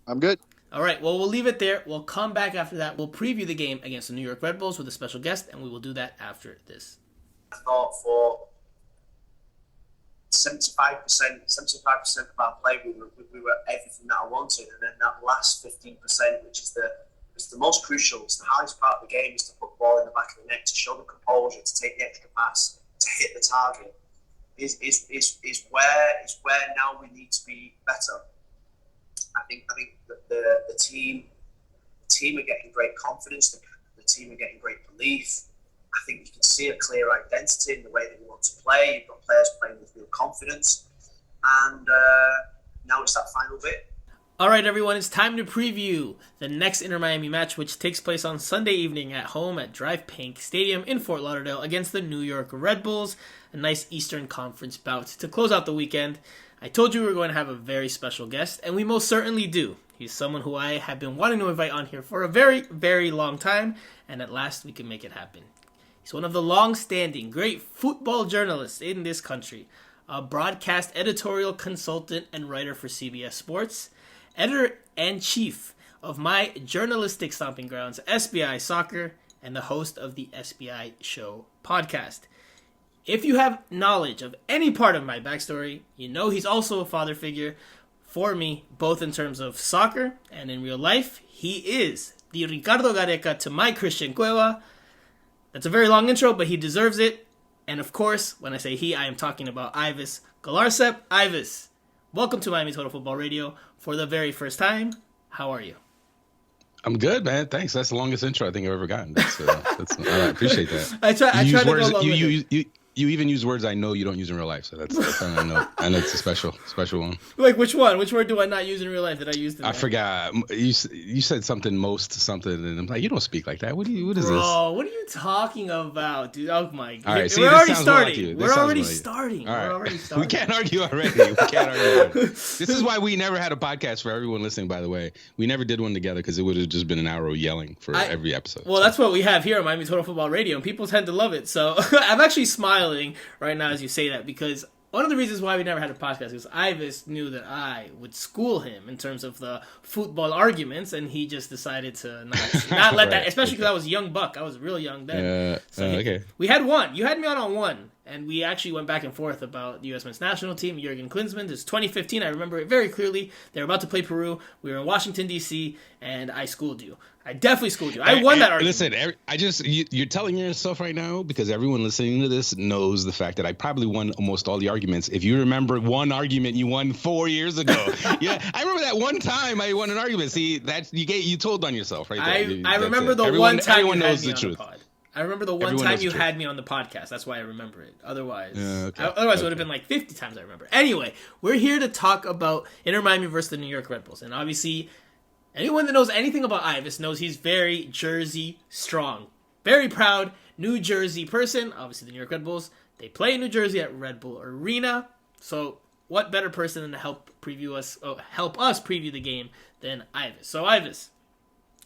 I'm good. All right, well, we'll leave it there. We'll come back after that. We'll preview the game against the New York Red Bulls with a special guest, and we will do that after this. Start for 75% of our play, we were everything that I wanted, and then that last 15%, which is the most crucial, it's the hardest part of the game, is to put the ball in the back of the net, to show the composure, to take the extra pass, to hit the target. Is where now we need to be better. I think that the team are getting great confidence. The team are getting great belief. I think you can see a clear identity in the way that we want to play. You've got players playing with real confidence, and now it's that final bit. All right, everyone, it's time to preview the next Inter-Miami match, which takes place on Sunday evening at home at Drive Pink Stadium in Fort Lauderdale against the New York Red Bulls, a nice Eastern Conference bout to close out the weekend. I told you we were going to have a very special guest, and we most certainly do. He's someone who I have been wanting to invite on here for a very, very long time, and at last we can make it happen. He's one of the long-standing, great football journalists in this country, a broadcast editorial consultant and writer for CBS Sports, editor-in-chief of my journalistic stomping grounds, SBI Soccer, and the host of the SBI Show podcast. If you have knowledge of any part of my backstory, you know he's also a father figure for me, both in terms of soccer and in real life. He is the Ricardo Gareca to my Christian Cueva. That's a very long intro, but he deserves it. And of course, when I say he, I am talking about Ives Galarcep. Ives, welcome to Miami Total Football Radio for the very first time. How are you? I'm good, man. Thanks. That's the longest intro I think I've ever gotten. I appreciate that. I try to go along with it. You even use words I know you don't use in real life, so that's I know. And it's a special one. Like which one? Which word do I not use in real life that I used in I forgot. You said something, and I'm like, you don't speak like that. What is this? Bro, what are you talking about, dude? Oh my god. All right, We're already starting. We're already starting. We can't argue already. This is why we never had a podcast for everyone listening, by the way. We never did one together because it would have just been an hour yelling for every episode. Well, that's what we have here on Miami Total Football Radio, and people tend to love it. So I'm actually smiling right now as you say that, because one of the reasons why we never had a podcast is Ives knew that I would school him in terms of the football arguments, and he just decided to not let that, especially because I was a young buck. I was real young then. Okay. We had one. You had me on one, and we actually went back and forth about the U.S. men's national team, Jurgen Klinsmann. It's 2015. I remember it very clearly. They were about to play Peru. We were in Washington, D.C., and I schooled you. I definitely schooled you. I won that argument. Listen, you're telling yourself right now, because everyone listening to this knows the fact that I probably won almost all the arguments. If you remember one argument you won 4 years ago, yeah, I remember that one time I won an argument. See, that you told on yourself right there. I remember the one time you had me on the pod. I remember the one time you had me on the podcast. That's why I remember it. Otherwise, it would have been like 50 times I remember. Anyway, we're here to talk about Inter Miami versus the New York Red Bulls, and obviously, anyone that knows anything about Ives knows he's very Jersey strong. Very proud New Jersey person. Obviously, the New York Red Bulls, they play in New Jersey at Red Bull Arena. So, what better person than to help us preview the game than Ives? So, Ives,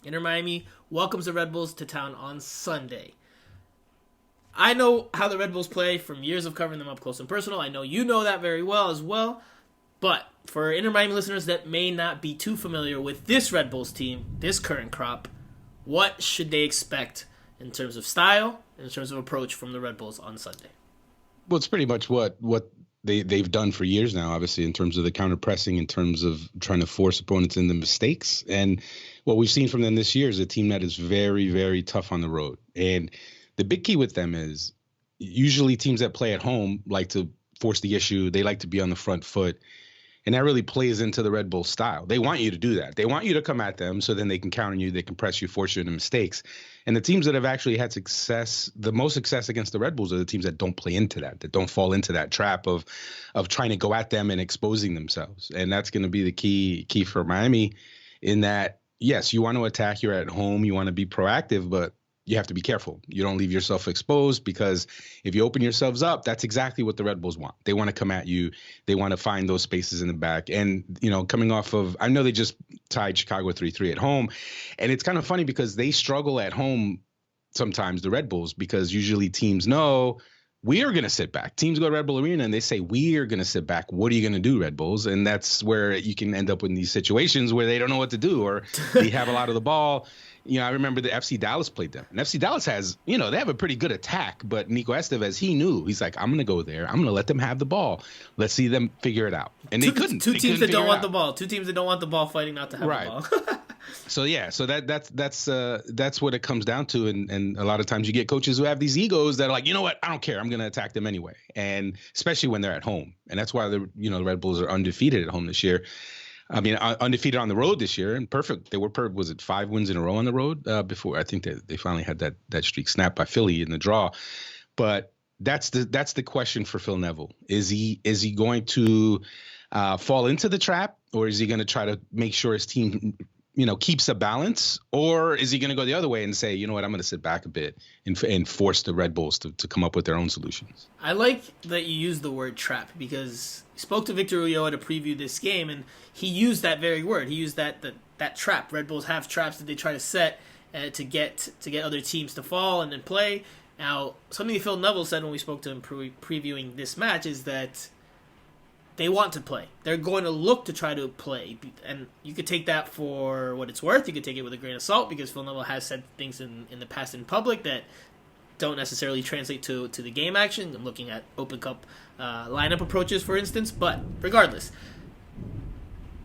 Inter Miami welcomes the Red Bulls to town on Sunday. I know how the Red Bulls play from years of covering them up close and personal. I know you know that very well as well. But for Inter Miami listeners that may not be too familiar with this Red Bulls team, this current crop, what should they expect in terms of style and in terms of approach from the Red Bulls on Sunday? Well, it's pretty much what they've done for years now, obviously, in terms of the counter-pressing, in terms of trying to force opponents into mistakes. And what we've seen from them this year is a team that is very, very tough on the road. And the big key with them is usually teams that play at home like to force the issue. They like to be on the front foot. And that really plays into the Red Bull style. They want you to do that. They want you to come at them so then they can counter you, they can press you, force you into mistakes. And the teams that have actually had success, the most success against the Red Bulls are the teams that don't play into that don't fall into that trap of trying to go at them and exposing themselves. And that's going to be the key for Miami in that, yes, you want to attack, you're at home, you want to be proactive, but you have to be careful. You don't leave yourself exposed, because if you open yourselves up, that's exactly what the Red Bulls want. They want to come at you. They want to find those spaces in the back. And, coming off of, I know they just tied Chicago 3-3 at home. And it's kind of funny because they struggle at home sometimes, the Red Bulls, because usually teams know we are going to sit back. Teams go to Red Bull Arena and they say, we are going to sit back. What are you going to do, Red Bulls? And that's where you can end up in these situations where they don't know what to do, or they have a lot of the ball. I remember the FC Dallas played them. And FC Dallas has, they have a pretty good attack. But Nico Estevez, he knew. He's like, I'm going to go there. I'm going to let them have the ball. Let's see them figure it out. And they couldn't. Two teams that don't want the ball. Two teams that don't want the ball fighting not to have the ball. So that's what it comes down to. And a lot of times you get coaches who have these egos that are like, you know what, I don't care. I'm going to attack them anyway. And especially when they're at home. And that's why the Red Bulls are undefeated at home this year. I mean, undefeated on the road this year, and perfect. They were was it 5 wins in a row on the road before? I think they finally had that streak snapped by Philly in the draw. But that's the question for Phil Neville. Is he going to fall into the trap, or is he going to try to make sure his team keeps a balance, or is he going to go the other way and say, you know what, I'm going to sit back a bit and force the Red Bulls to come up with their own solutions? I like that you use the word trap, because I spoke to Victor Ulloa to preview this game, and he used that very word. He used that trap. Red Bulls have traps that they try to set to get other teams to fall and then play. Now, something Phil Neville said when we spoke to him previewing this match is that they want to play. They're going to look to try to play. And you could take that for what it's worth. You could take it with a grain of salt, because Phil Neville has said things in the past in public that don't necessarily translate to the game action. I'm looking at Open Cup lineup approaches, for instance. But regardless,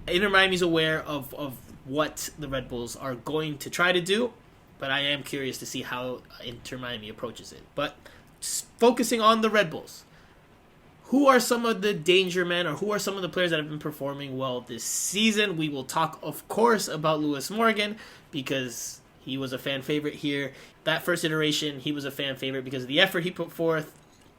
Inter Miami's aware of what the Red Bulls are going to try to do. But I am curious to see how Inter Miami approaches it. But focusing on the Red Bulls, who are some of the danger men, or who are some of the players that have been performing well this season? We will talk, of course, about Lewis Morgan, because he was a fan favorite here. That first iteration, he was a fan favorite because of the effort he put forth.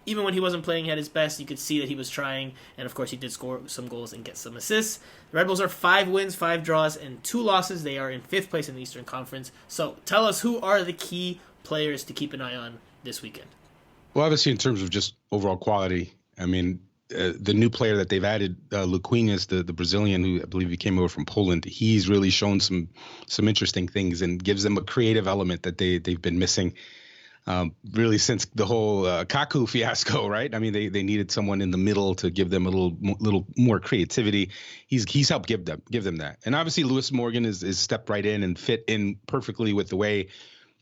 Even when he wasn't playing at his best, you could see that he was trying. And, of course, he did score some goals and get some assists. The Red Bulls are 5 wins, 5 draws, and 2 losses. They are in 5th place in the Eastern Conference. So tell us, who are the key players to keep an eye on this weekend? Well, obviously, in terms of just overall quality, I mean, the new player that they've added, Luquinhas, the Brazilian, who I believe he came over from Poland, he's really shown some interesting things and gives them a creative element that they've been missing really since the whole Kaku fiasco, right? I mean, they needed someone in the middle to give them a little more creativity. He's helped give them that. And obviously, Lewis Morgan is stepped right in and fit in perfectly with the way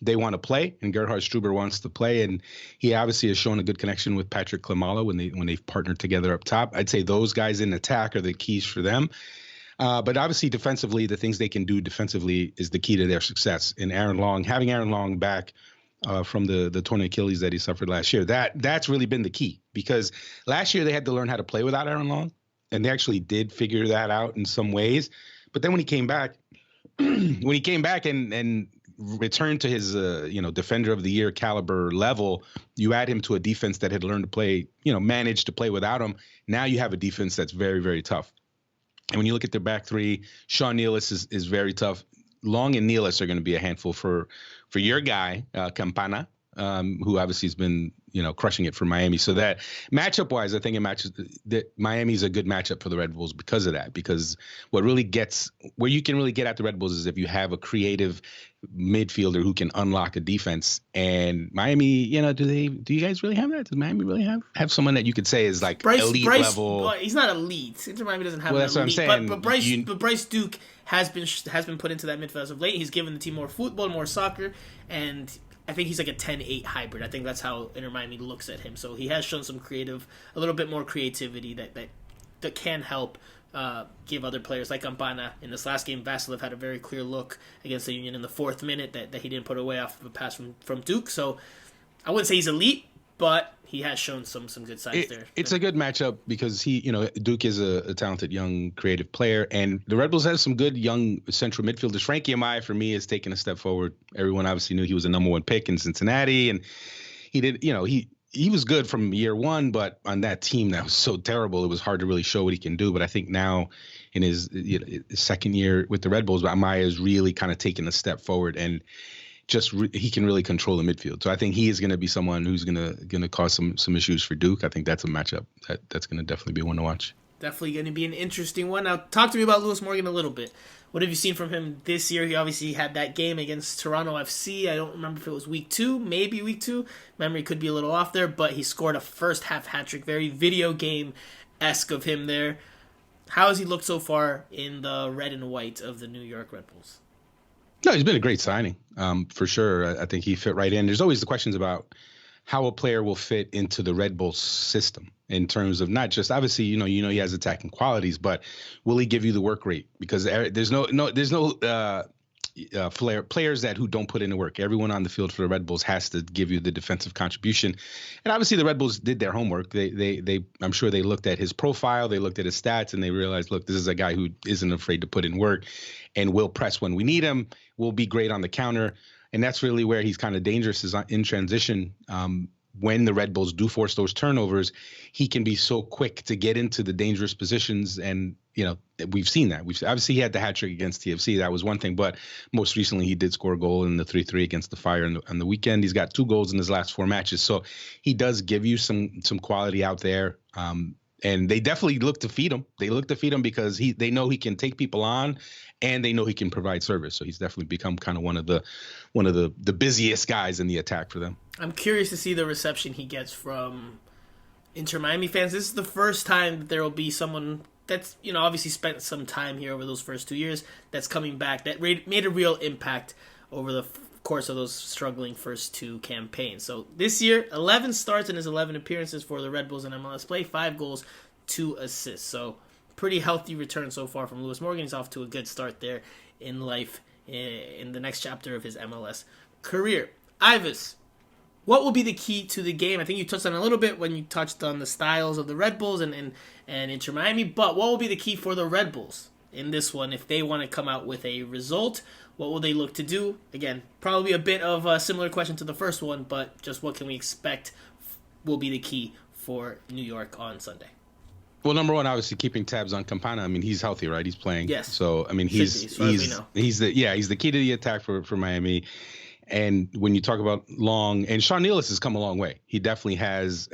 they want to play, and Gerhard Struber wants to play, and he obviously has shown a good connection with Patrick Klimala when they've partnered together up top. I'd say those guys in attack are the keys for them. But obviously defensively, the things they can do defensively is the key to their success. And having Aaron Long back from the torn Achilles that he suffered last year, that's really been the key, because last year they had to learn how to play without Aaron Long, and they actually did figure that out in some ways. But then when he came back, and returned to his defender of the year caliber level, you add him to a defense that had learned to play, managed to play without him. Now you have a defense that's very, very tough. And when you look at their back three, Sean Nealis is very tough. Long and Nealis are going to be a handful for your guy, Campana, who obviously has been, crushing it for Miami. So that matchup wise, I think that Miami's a good matchup for the Red Bulls because of that. Because where you can really get at the Red Bulls is if you have a creative midfielder who can unlock a defense. And Miami, do you guys really have that? Does Miami really have someone that you could say is like elite level? Well, he's not elite. Inter Miami doesn't have that's elite. What I'm saying. But Bryce Duke has been put into that midfield as of late. He's given the team more football, more soccer, and I think he's like a 10-8 hybrid. I think that's how Inter Miami looks at him. So he has shown a little bit more creativity that can help give other players like Campana. In this last game, Vasilev had a very clear look against the Union in the 4th minute that he didn't put away off of a pass from Duke. So I wouldn't say he's elite, but he has shown some good signs there. It's a good matchup because Duke is a talented young creative player, and the Red Bulls have some good young central midfielders. Frankie Amaya, for me, has taken a step forward. Everyone obviously knew he was a number 1 pick in Cincinnati, and he did, he was good from year one, but on that team that was so terrible, it was hard to really show what he can do. But I think now in his second year with the Red Bulls, Amaya is really kind of taking a step forward, and he can really control the midfield. So I think he is going to be someone who's going to cause some issues for Duke. I think that's a matchup that's going to definitely be one to watch. definitely going to be an interesting one. Now, talk to me about Lewis Morgan a little bit. What have you seen from him this year? He obviously had that game against Toronto FC. I don't remember if it was week 2, maybe week 2. Memory could be a little off there, but he scored a first half hat-trick. Very video game-esque of him there. How has he looked so far in the red and white of the New York Red Bulls? No, he's been a great signing, for sure. I think he fit right in. There's always the questions about how a player will fit into the Red Bull system in terms of not just obviously, he has attacking qualities, but will he give you the work rate? Because there's no players who don't put in the work. Everyone on the field for the Red Bulls has to give you the defensive contribution. And obviously the Red Bulls did their homework. I'm sure they looked at his profile, they looked at his stats, and they realized, look, this is a guy who isn't afraid to put in work and will press when we need him, will be great on the counter. And that's really where he's kind of dangerous is in transition. When the Red Bulls do force those turnovers, he can be so quick to get into the dangerous positions. And, we've seen that. Obviously he had the hat trick against TFC. That was one thing. But most recently he did score a goal in the 3-3 against the Fire on the weekend. He's got 2 goals in his last 4 matches. So he does give you some quality out there. And they definitely look to feed him. They look to feed him because they know he can take people on, and they know he can provide service. So he's definitely become kind of one of the busiest guys in the attack for them. I'm curious to see the reception he gets from Inter Miami fans. This is the first time that there will be someone that's obviously spent some time here over those first 2 years that's coming back that made a real impact over the course of those struggling first 2 campaigns. So this year, 11 starts in his 11 appearances for the Red Bulls in MLS play, 5 goals, 2 assists. So pretty healthy return so far from Lewis Morgan. He's off to a good start there in life in the next chapter of his MLS career. Ives, what will be the key to the game? I think you touched on it a little bit when you touched on the styles of the Red Bulls and Inter Miami, but what will be the key for the Red Bulls in this one if they want to come out with a result? What will they look to do? Again, probably a bit of a similar question to the first one, but just what can we expect will be the key for New York on Sunday? Well, number one, obviously keeping tabs on Campana. I mean, he's healthy, right? He's playing. Yes. So I mean, he's the key to the attack for Miami. And when you talk about Long and Sean Nealis has come a long way. He definitely has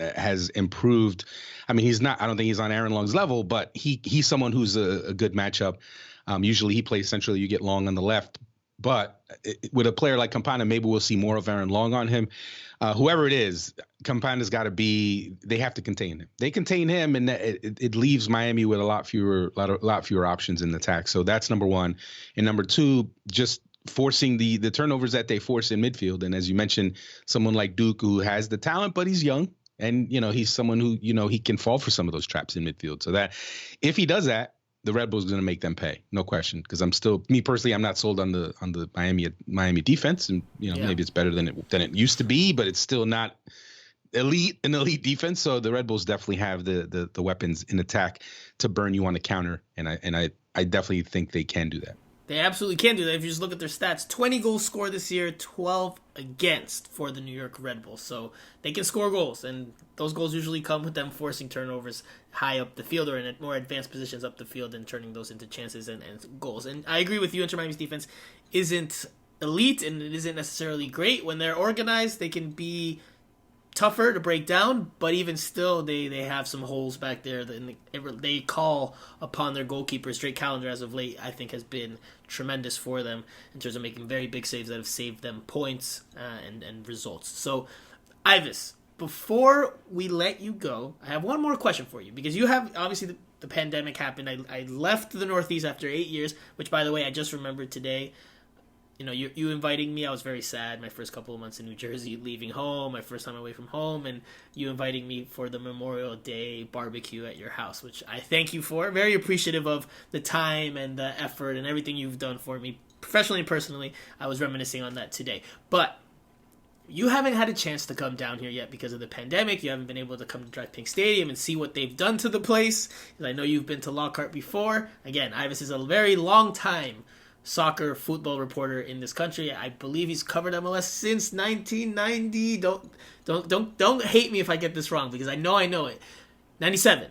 improved. I mean, I don't think he's on Aaron Long's level, but he's someone who's a good matchup. Usually he plays centrally. You get Long on the left. But with a player like Campana, maybe we'll see more of Aaron Long on him. Whoever it is, Campana's got to be. They have to contain him. They contain him, and it leaves Miami with a lot fewer options in the attack. So that's number one. And number two, just forcing the turnovers that they force in midfield. And as you mentioned, someone like Duke who has the talent, but he's young, and he's someone who he can fall for some of those traps in midfield. So that if he does that, the Red Bulls are going to make them pay, no question. Because I'm not sold on the Miami defense, and maybe it's better than it used to be, but it's still not an elite defense. So the Red Bulls definitely have the weapons in attack to burn you on the counter, and I definitely think they can do that. They absolutely can do that. If you just look at their stats, 20 goals scored this year, 12 against for the New York Red Bulls. So they can score goals, and those goals usually come with them forcing turnovers high up the field or in more advanced positions up the field and turning those into chances and goals. And I agree with you, Inter Miami's defense isn't elite and it isn't necessarily great. When they're organized, they can be tougher to break down, but even still, they have some holes back there. They call upon their goalkeepers. Drake Callender, as of late, I think has been tremendous for them in terms of making very big saves that have saved them points and results. So, Ives, before we let you go, I have one more question for you, because you have, obviously, the pandemic happened. I left the Northeast after 8 years, which, by the way, I just remembered today. You inviting me, I was very sad my first couple of months in New Jersey, leaving home, my first time away from home, and you inviting me for the Memorial Day barbecue at your house, which I thank you for. Very appreciative of the time and the effort and everything you've done for me, professionally and personally. I was reminiscing on that today. But you haven't had a chance to come down here yet because of the pandemic. You haven't been able to come to Drive Pink Stadium and see what they've done to the place. I know you've been to Lockhart before. Again, Ives is a very long time soccer football reporter in this country. I believe he's covered MLS since 1990. Don't hate me if I get this wrong, because I know it. 97.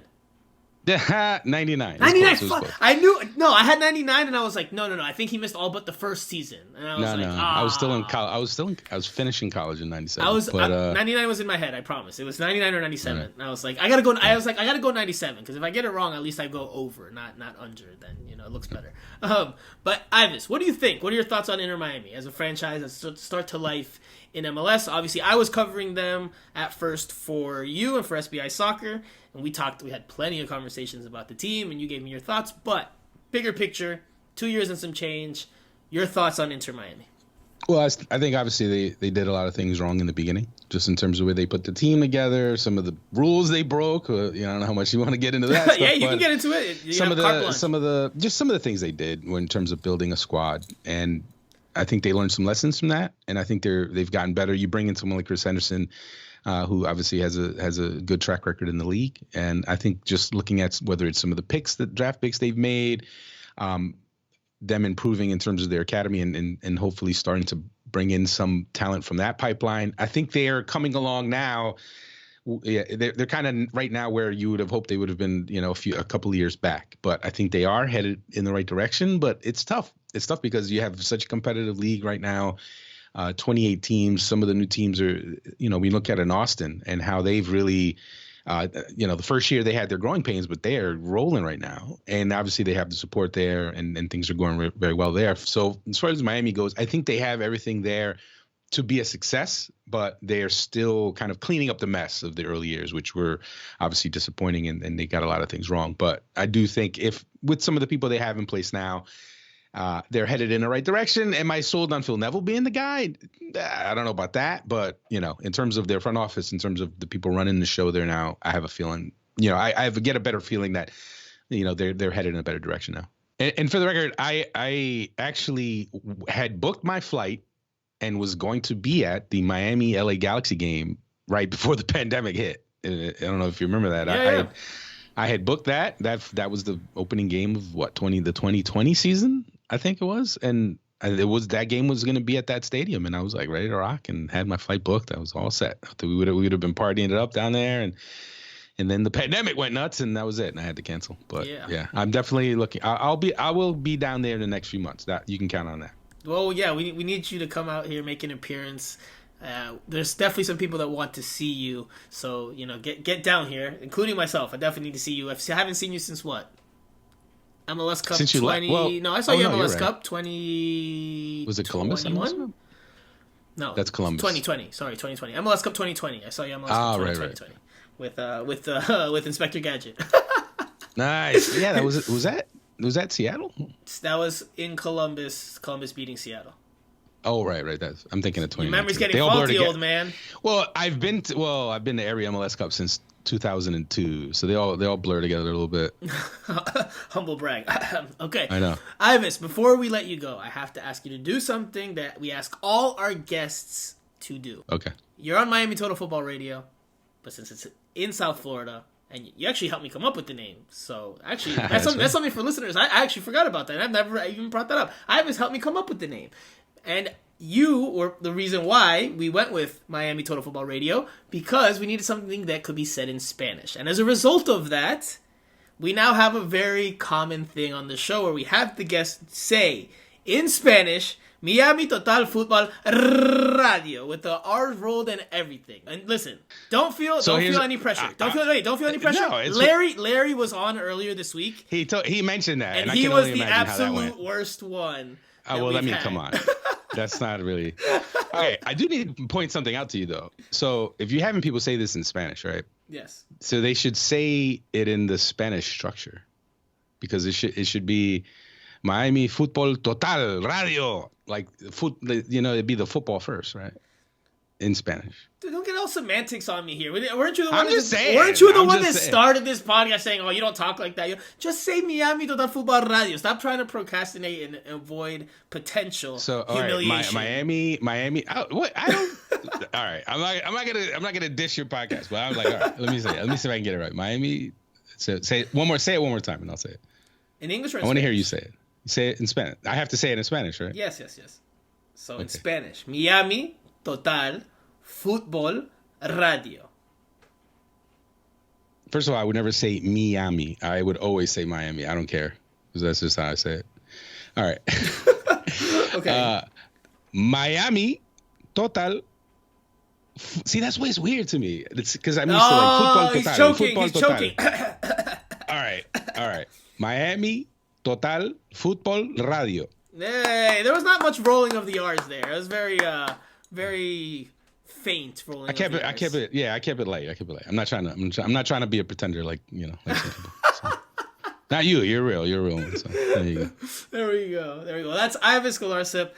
99. 99. Close, Fuck. I knew. No, I had 99, and I was like, no. I think he missed all but the first season. And I was No, like, no. ah. I was still in college. I was finishing college in 97. 99 was in my head. I promise. It was 99 or 97. Right. And I was like, I gotta go. I was like, I gotta go 97 because if I get it wrong, at least I go over, not under. Then it looks better. But Ives, what do you think? What are your thoughts on Inter Miami as a franchise, as a start to life in MLS? Obviously, I was covering them at first for you and for SBI Soccer. And we had plenty of conversations about the team, and you gave me your thoughts. But bigger picture, 2 years and some change, your thoughts on Inter Miami? Well, I think obviously they did a lot of things wrong in the beginning, just in terms of where they put the team together, some of the rules they broke. I don't know how much you want to get into that. Yeah, stuff, you can get into it. Some of the things they did in terms of building a squad, and I think they learned some lessons from that, and I think they've gotten better. You bring in someone like Chris Henderson, who obviously has a good track record in the league. And I think just looking at whether it's some of the draft picks they've made, them improving in terms of their academy and hopefully starting to bring in some talent from that pipeline. I think they are coming along now. Yeah, they're kind of right now where you would have hoped they would have been, a couple of years back. But I think they are headed in the right direction. But it's tough. It's tough because you have such a competitive league right now. 28 teams. Some of the new teams are, we look at in Austin and how they've really, the first year they had their growing pains, but they are rolling right now. And obviously they have the support there and things are going very well there. So as far as Miami goes, I think they have everything there to be a success, but they are still kind of cleaning up the mess of the early years, which were obviously disappointing and they got a lot of things wrong. But I do think if with some of the people they have in place now, they're headed in the right direction. Am I sold on Phil Neville being the guy? I don't know about that, but in terms of their front office, in terms of the people running the show there now, I have a feeling, I get a better feeling that, they're headed in a better direction now. And for the record, I actually had booked my flight and was going to be at the Miami LA Galaxy game right before the pandemic hit. I don't know if you remember that. Yeah. I had booked that. That was the opening game of the 2020 season, I think it was, and that game was going to be at that stadium, and I was like ready to rock and had my flight booked. I was all set. We would have been partying it up down there, and then the pandemic went nuts, and that was it, and I had to cancel. But yeah I'm definitely looking. I will be down there in the next few months. That you can count on that. Well, yeah, we need you to come out here, make an appearance. There's definitely some people that want to see you, so get down here, including myself. I definitely need to see you. I haven't seen you since what? MLS Cup 20. No, I saw you MLS Cup 20. Was it Columbus? No, that's Columbus. 2020. Sorry, 2020. MLS Cup 2020. I saw you MLS Cup 2020 with Inspector Gadget. Nice. Yeah, was that Seattle? That was in Columbus. Columbus beating Seattle. Oh, right. I'm thinking of 2019. Your memory's getting faulty, old man. Well, I've been to every MLS Cup since 2002, so they all blur together a little bit. Humble brag. Okay. I know. Ives, before we let you go, I have to ask you to do something that we ask all our guests to do. Okay. You're on Miami Total Football Radio, but since it's in South Florida, and you actually helped me come up with the name, so actually that's something for listeners. I actually forgot about that. I've never even brought that up. Ives helped me come up with the name. And you were the reason why we went with Miami Total Football Radio, because we needed something that could be said in Spanish. And as a result of that, we now have a very common thing on the show where we have the guests say in Spanish, Miami Total Football Radio, with the R's rolled and everything. And listen, don't feel any pressure. Don't feel any pressure. No, Larry was on earlier this week. He mentioned that, and he was the absolute worst one. Oh, well, come on. That's not really. Okay, I do need to point something out to you, though. So if you're having people say this in Spanish, right? Yes. So they should say it in the Spanish structure, because it should be Miami Futbol Total Radio. Like, it'd be the football first, right? In Spanish. Dude, don't get all semantics on me here. Weren't you the one? Saying. Weren't you the one that started this podcast saying, "Oh, you don't talk like that"? Just say Miami Total Football Radio. Stop trying to procrastinate and avoid potential humiliation. Miami. What? I don't. All right, I'm not gonna dish your podcast, but I'm like, all right, let me see if I can get it right. Miami. So say it one more time, and I'll say it in English. Or in I want to hear you say it. Say it in Spanish. I have to say it in Spanish, right? Yes. So in Spanish, Miami Total Futbol Radio. First of all, I would never say Miami. I would always say Miami. I don't care. Because that's just how I say it. All right. Okay. Miami, total. See, that's why it's weird to me. It's because I'm used to like football total. He's choking. Football He's total. choking. All right. Miami, total, football, radio. Hey, there was not much rolling of the R's there. It was very faint rolling. I kept it light. I'm not trying to be a pretender like some people. So. Not you. You're real. You're a real one. So there you go. There we go. That's Ives Galarcep.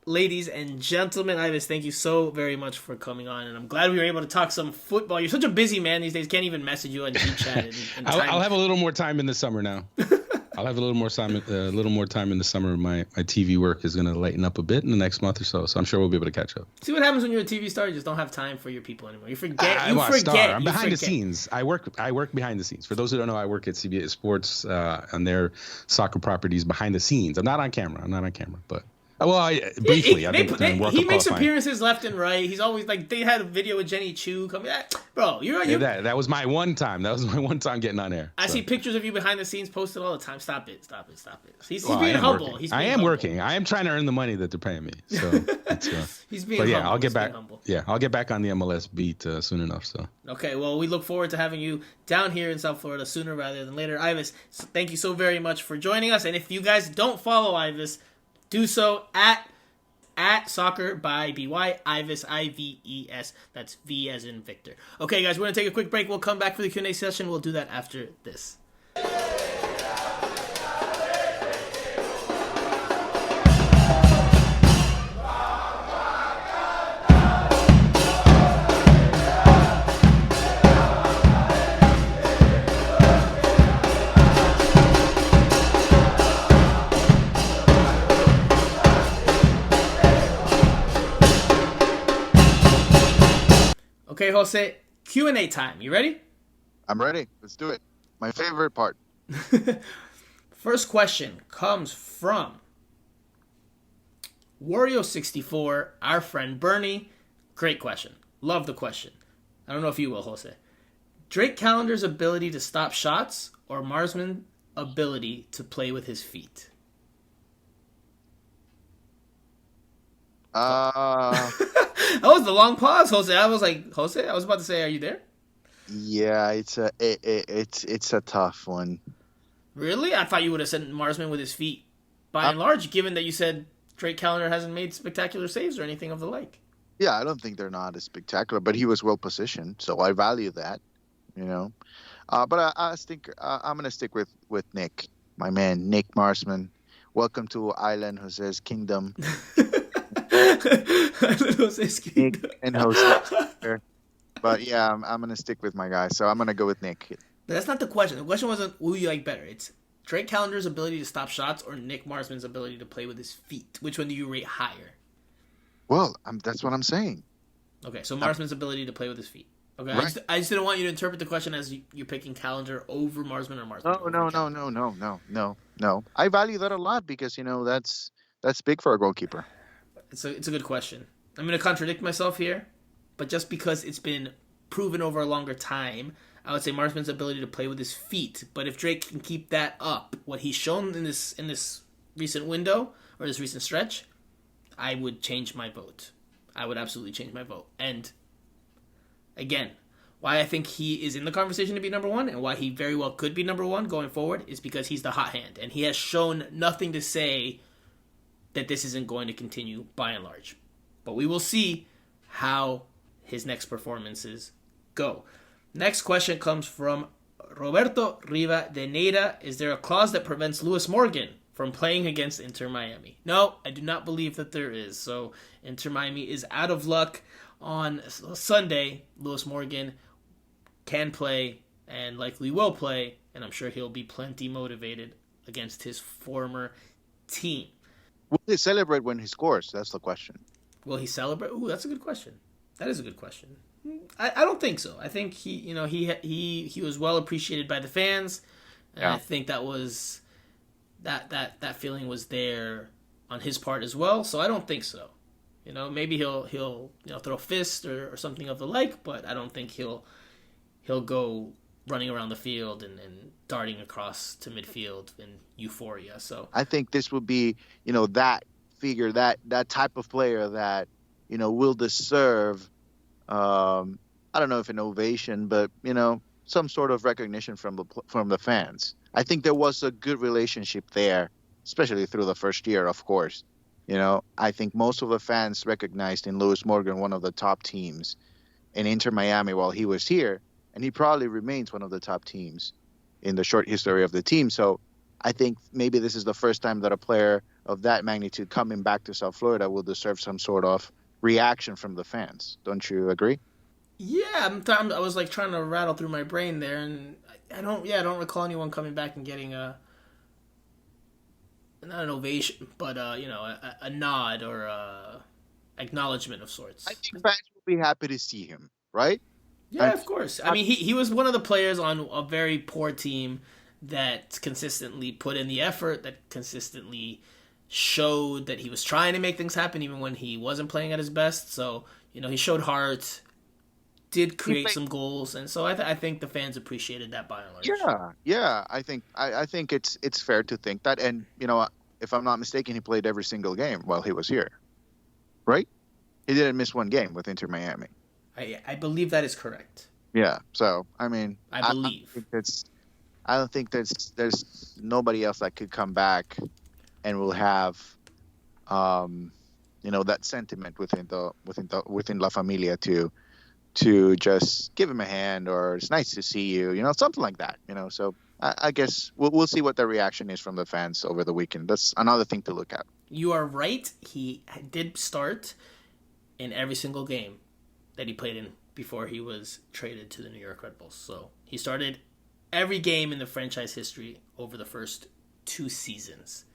Ladies and gentlemen, Ives, thank you so very much for coming on, and I'm glad we were able to talk some football. You're such a busy man these days; can't even message you on G-Chat. I'll have a little more time in the summer now. I'll have a little more time in the summer. My TV work is going to lighten up a bit in the next month or so, so I'm sure we'll be able to catch up. See what happens when you're a TV star? You just don't have time for your people anymore. You forget. I'm behind the scenes. I work behind the scenes. For those who don't know, I work at CBS Sports on their soccer properties behind the scenes. I'm not on camera, but. Briefly. He makes appearances left and right. He's always like, they had a video with Jenny Chu coming. Bro, you're that was my one time. That was my one time getting on air. I see pictures of you behind the scenes posted all the time. Stop it. He's being humble. I am working. I am trying to earn the money that they're paying me. So he's being humble. I'll get back. Yeah, I'll get back on the MLS beat soon enough. So okay, well, we look forward to having you down here in South Florida sooner rather than later. Ives, thank you so very much for joining us. And if you guys don't follow Ives, do so at Soccer by BY, Ives, IVES. That's V as in Victor. Okay, guys, we're going to take a quick break. We'll come back for the Q&A session. We'll do that after this. Okay, Jose, Q&A time. You ready? I'm ready. Let's do it. My favorite part. First question comes from Wario64, our friend Bernie. Great question. Love the question. I don't know if you will, Jose. Drake Callender's ability to stop shots or Marsman's ability to play with his feet? That was the long pause, Jose. I was like, Jose, I was about to say, are you there? Yeah, it's a tough one. Really? I thought you would have said Marsman with his feet. By and large, given that you said Drake Callender hasn't made spectacular saves or anything of the like. Yeah, I don't think they're not as spectacular, but he was well positioned, so I value that. But I think I'm gonna stick with Nick, my man, Nick Marsman. Welcome to Island Jose's Kingdom. Jose's Kingdom. Nick and Jose. But yeah, I'm gonna stick with my guy, so I'm gonna go with Nick. But that's not the question. The question wasn't who you like better. It's Drake Callender's ability to stop shots or Nick Marsman's ability to play with his feet. Which one do you rate higher? Well, that's what I'm saying. Okay, so Marsman's ability to play with his feet. Okay, right. I just didn't want you to interpret the question as you're picking Callender over Marsman or Marsman. No. I value that a lot because that's big for a goalkeeper. It's a good question. I'm going to contradict myself here, but just because it's been proven over a longer time, I would say Marsman's ability to play with his feet. But if Drake can keep that up, what he's shown in this recent window or this recent stretch, I would change my vote. I would absolutely change my vote. And again, why I think he is in the conversation to be number one and why he very well could be number one going forward is because he's the hot hand. And he has shown nothing to say that this isn't going to continue by and large. But we will see how his next performances go. Next question comes from Roberto Rivadeneira. Is there a clause that prevents Lewis Morgan from playing against Inter Miami? No, I do not believe that there is. So Inter Miami is out of luck on Sunday. Lewis Morgan can play and likely will play, and I'm sure he'll be plenty motivated against his former team. Will he celebrate when he scores? That's the question. Will he celebrate? Ooh, that's a good question. That is a good question. I don't think so. I think he was well appreciated by the fans, and I think that was that feeling was there on his part as well. So I don't think so. Maybe he'll throw a fist or something of the like, but I don't think he'll go running around the field and darting across to midfield in euphoria. So I think this would be, that figure, that type of player that, will deserve, I don't know if an ovation, but, some sort of recognition from the fans. I think there was a good relationship there, especially through the first year, of course. I think most of the fans recognized in Lewis Morgan one of the top teams in Inter Miami while he was here, and he probably remains one of the top teams in the short history of the team. So I think maybe this is the first time that a player of that magnitude coming back to South Florida will deserve some sort of reaction from the fans. Don't you agree? yeah, I was like trying to rattle through my brain there, and I don't recall anyone coming back and getting not an ovation, but a nod or acknowledgement of sorts. I think fans will be happy to see him, right? Yeah, And of course. I mean, he was one of the players on a very poor team that consistently put in the effort, that consistently showed that he was trying to make things happen even when he wasn't playing at his best. So, he showed heart, did create some goals, and so I think the fans appreciated that by and large. Yeah. I think it's fair to think that, and if I'm not mistaken, he played every single game while he was here, right? He didn't miss one game with Inter Miami. I believe that is correct. Yeah. So I mean, I believe I don't think there's nobody else that could come back and will have, that sentiment within La Familia to just give him a hand, or it's nice to see you, something like that, So I guess we'll see what the reaction is from the fans over the weekend. That's another thing to look at. you are right. He did start in every single game that he played in before he was traded to the New York Red Bulls. So he started every game in the franchise history over the first 2 seasons.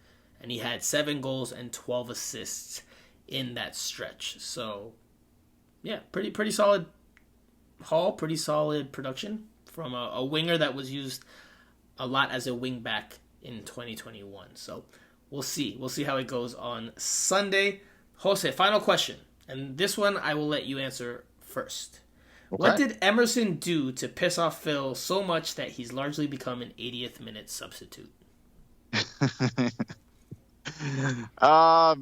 And he had 7 goals and 12 assists in that stretch. So, yeah, pretty solid haul, pretty solid production from a winger that was used a lot as a wing back in 2021. So we'll see. We'll see how it goes on Sunday. Jose, final question. And this one I will let you answer first. Okay. What did Emerson do to piss off Phil so much that he's largely become an 80th minute substitute? No,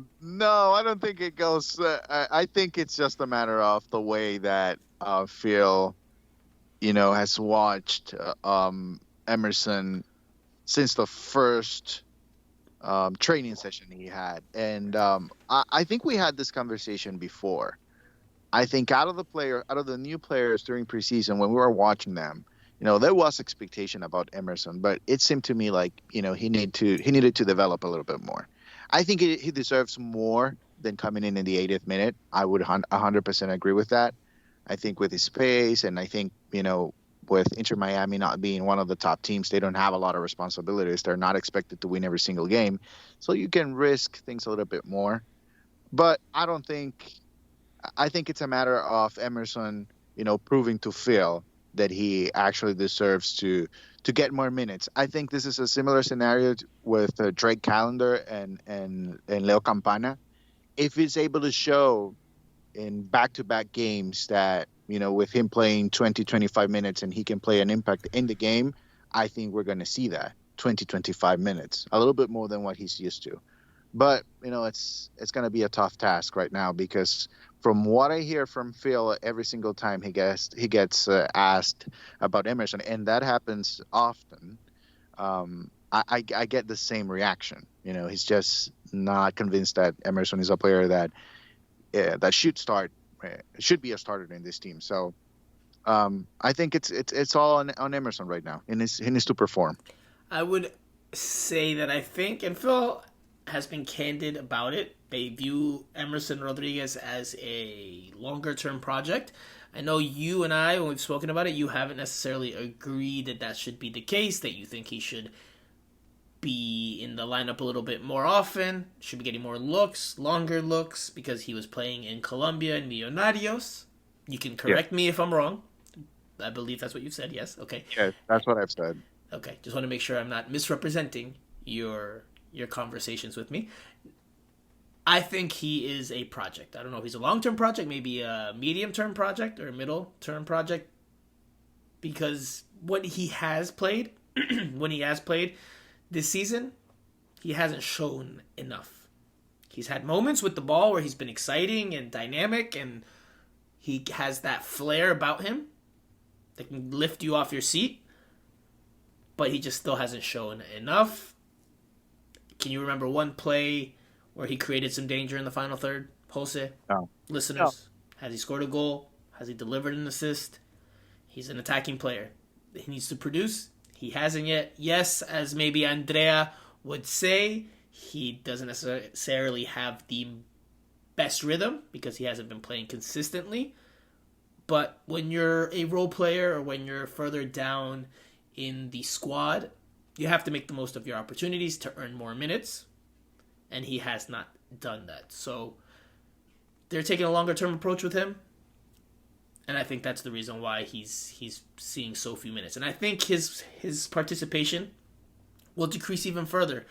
I don't think it goes. I think it's just a matter of the way that Phil, has watched Emerson since the first training session he had, and I think we had this conversation before. I think out of the new players during preseason when we were watching them, there was expectation about Emerson, but it seemed to me like he needed to develop a little bit more. I think he deserves more than coming in the 80th minute. I would 100% agree with that. I think with his pace, and I think with Inter Miami not being one of the top teams, they don't have a lot of responsibilities. They're not expected to win every single game, so you can risk things a little bit more. But I think it's a matter of Emerson, proving to Phil that he actually deserves to get more minutes. I think this is a similar scenario with Drake Callender and Leo Campana. If he's able to show in back-to-back games that, with him playing 20, 25 minutes and he can play an impact in the game, I think we're going to see that 20, 25 minutes, a little bit more than what he's used to. But, it's going to be a tough task right now because from what I hear from Phil every single time he gets asked about Emerson, and that happens often, I get the same reaction. He's just not convinced that Emerson is a player that should be a starter in this team. So I think it's all on Emerson right now. He needs to perform. I would say that I think, and Phil has been candid about it, they view Emerson Rodriguez as a longer-term project. I know you and I, when we've spoken about it, you haven't necessarily agreed that should be the case, that you think he should be in the lineup a little bit more often, should be getting more looks, longer looks, because he was playing in Colombia and Millonarios. You can correct me if I'm wrong. I believe that's what you said, yes? Okay. Yeah, that's what I've said. Okay, just want to make sure I'm not misrepresenting your conversations with me. I think he is a project. I don't know if he's a long-term project, maybe a medium-term project or a middle-term project, because when he has played, this season, he hasn't shown enough. He's had moments with the ball where he's been exciting and dynamic, and he has that flair about him that can lift you off your seat, but he just still hasn't shown enough. Can you remember one play where he created some danger in the final third, Jose? No. Listeners, No. has he scored a goal? Has he delivered an assist? He's an attacking player. He needs to produce. He hasn't yet. Yes, as maybe Andrea would say, he doesn't necessarily have the best rhythm because he hasn't been playing consistently. But when you're a role player or when you're further down in the squad, you have to make the most of your opportunities to earn more minutes. And he has not done that. So they're taking a longer term approach with him. And I think that's the reason why he's seeing so few minutes. And I think his participation will decrease even further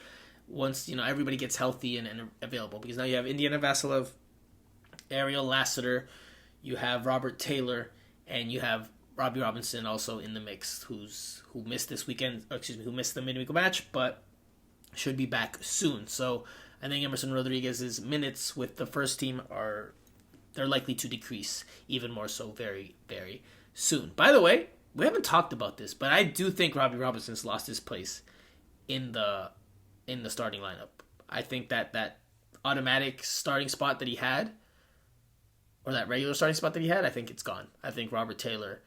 once everybody gets healthy and available. Because now you have Indiana Vasilov, Ariel Lassiter, you have Robert Taylor, and you have Robbie Robinson also in the mix, who missed this weekend. Who missed the midweek match, but should be back soon. So I think Emerson Rodriguez's minutes with the first team they're likely to decrease even more so very, very soon. By the way, we haven't talked about this, but I do think Robbie Robinson's lost his place in the starting lineup. I think that automatic starting spot that he had, or that regular starting spot that he had, I think it's gone. I think Robert Taylor,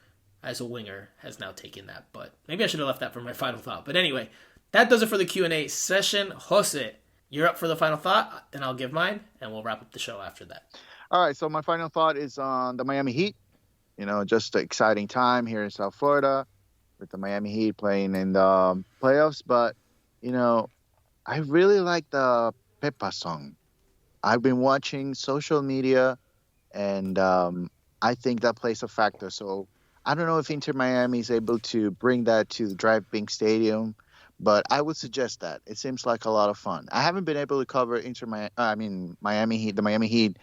as a winger, has now taken that. But maybe I should have left that for my final thought. But anyway, that does it for the Q&A session. Jose, you're up for the final thought, then I'll give mine, and we'll wrap up the show after that. All right, so my final thought is on the Miami Heat. Just an exciting time here in South Florida with the Miami Heat playing in the playoffs. But, I really like the Pepa song. I've been watching social media, and I think that plays a factor. So I don't know if Inter Miami is able to bring that to the Drive Pink Stadium, but I would suggest that. It seems like a lot of fun. I haven't been able to cover Miami Heat, the Miami Heat,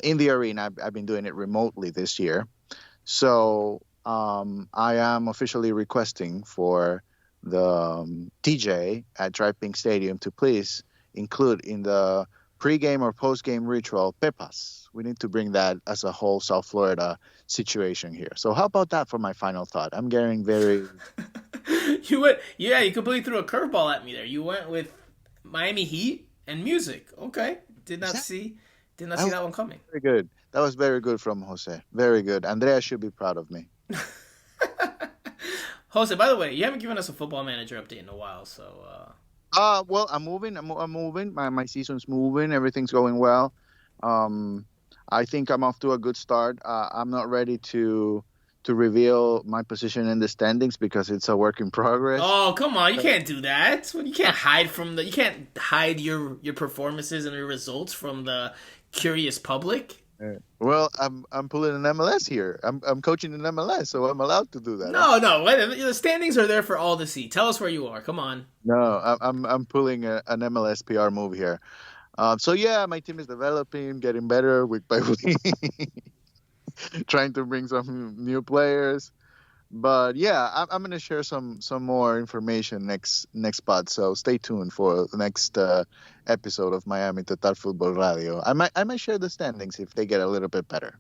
in the arena. I've been doing it remotely this year. So I am officially requesting for the DJ at Drive Pink Stadium to please include in the pre-game or post-game ritual Pepas. We need to bring that as a whole South Florida situation here. So how about that for my final thought? I'm getting very... You completely threw a curveball at me there. You went with Miami Heat and music. Okay. Did not see that one coming. Very good. That was very good from Jose. Very good. Andrea should be proud of me. Jose, by the way, you haven't given us a Football Manager update in a while, so... Well, I'm moving. I'm moving. My season's moving. Everything's going well. I think I'm off to a good start. I'm not ready to reveal my position in the standings because it's a work in progress. Oh, come on. You can't do that. You can't hide your performances and your results from the curious public. Well, I'm pulling an MLS here. I'm coaching an MLS, so I'm allowed to do that. No. The standings are there for all to see. Tell us where you are. Come on. No, I'm pulling an MLS PR move here. So yeah, my team is developing, getting better week by week. Trying to bring some new players. But yeah, I'm gonna share some more information next spot. So stay tuned for the next episode of Miami Total Futbol Radio. I might share the standings if they get a little bit better.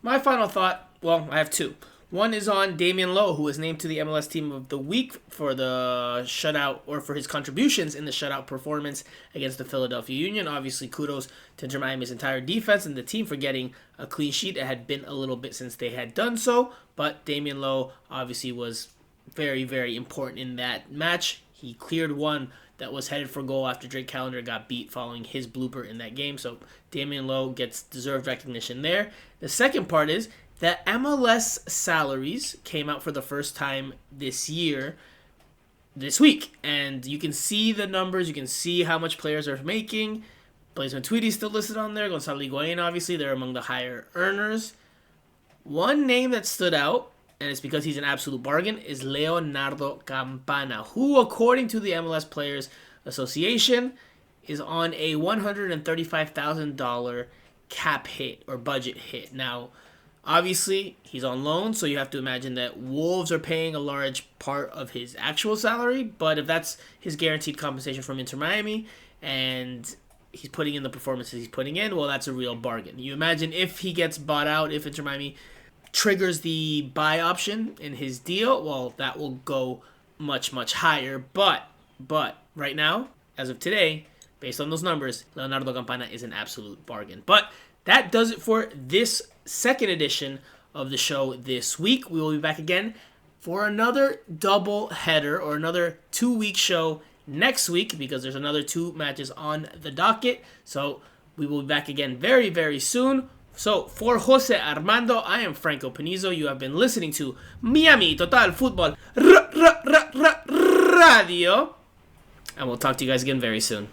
My final thought. Well, I have two. One is on Damian Lowe, who was named to the MLS Team of the Week for the shutout, or for his contributions in the shutout performance against the Philadelphia Union. Obviously, kudos to Inter Miami's entire defense and the team for getting a clean sheet. It had been a little bit since they had done so, but Damian Lowe obviously was very, very important in that match. He cleared one that was headed for goal after Drake Callender got beat following his blooper in that game. So Damian Lowe gets deserved recognition there. The second part is that Mls Salaries came out for the first time this week. And you can see the numbers. You can see how much players are making. Blaise Matuidi's still listed on there. Gonzalo Higuain, obviously, they're among the higher earners. One name that stood out, and it's because he's an absolute bargain, is Leonardo Campana, who, according to the MLS Players Association, is on a $135,000 cap hit or budget hit. Now, Obviously, he's on loan, so you have to imagine that Wolves are paying a large part of his actual salary. But if that's his guaranteed compensation from Inter Miami, and he's putting in the performances he's putting in, well, that's a real bargain. You imagine if he gets bought out, if Inter Miami triggers the buy option in his deal, well, that will go much, much higher. But right now, as of today, based on those numbers, Leonardo Campana is an absolute bargain. But that does it for this second edition of the show this week. We will be back again for another double header or another 2-week show next week, because there's another 2 matches on the docket. So we will be back again very, very soon. So for Jose Armando, I am Franco Panizo. You have been listening to Miami Total Futbol Radio. And we'll talk to you guys again very soon.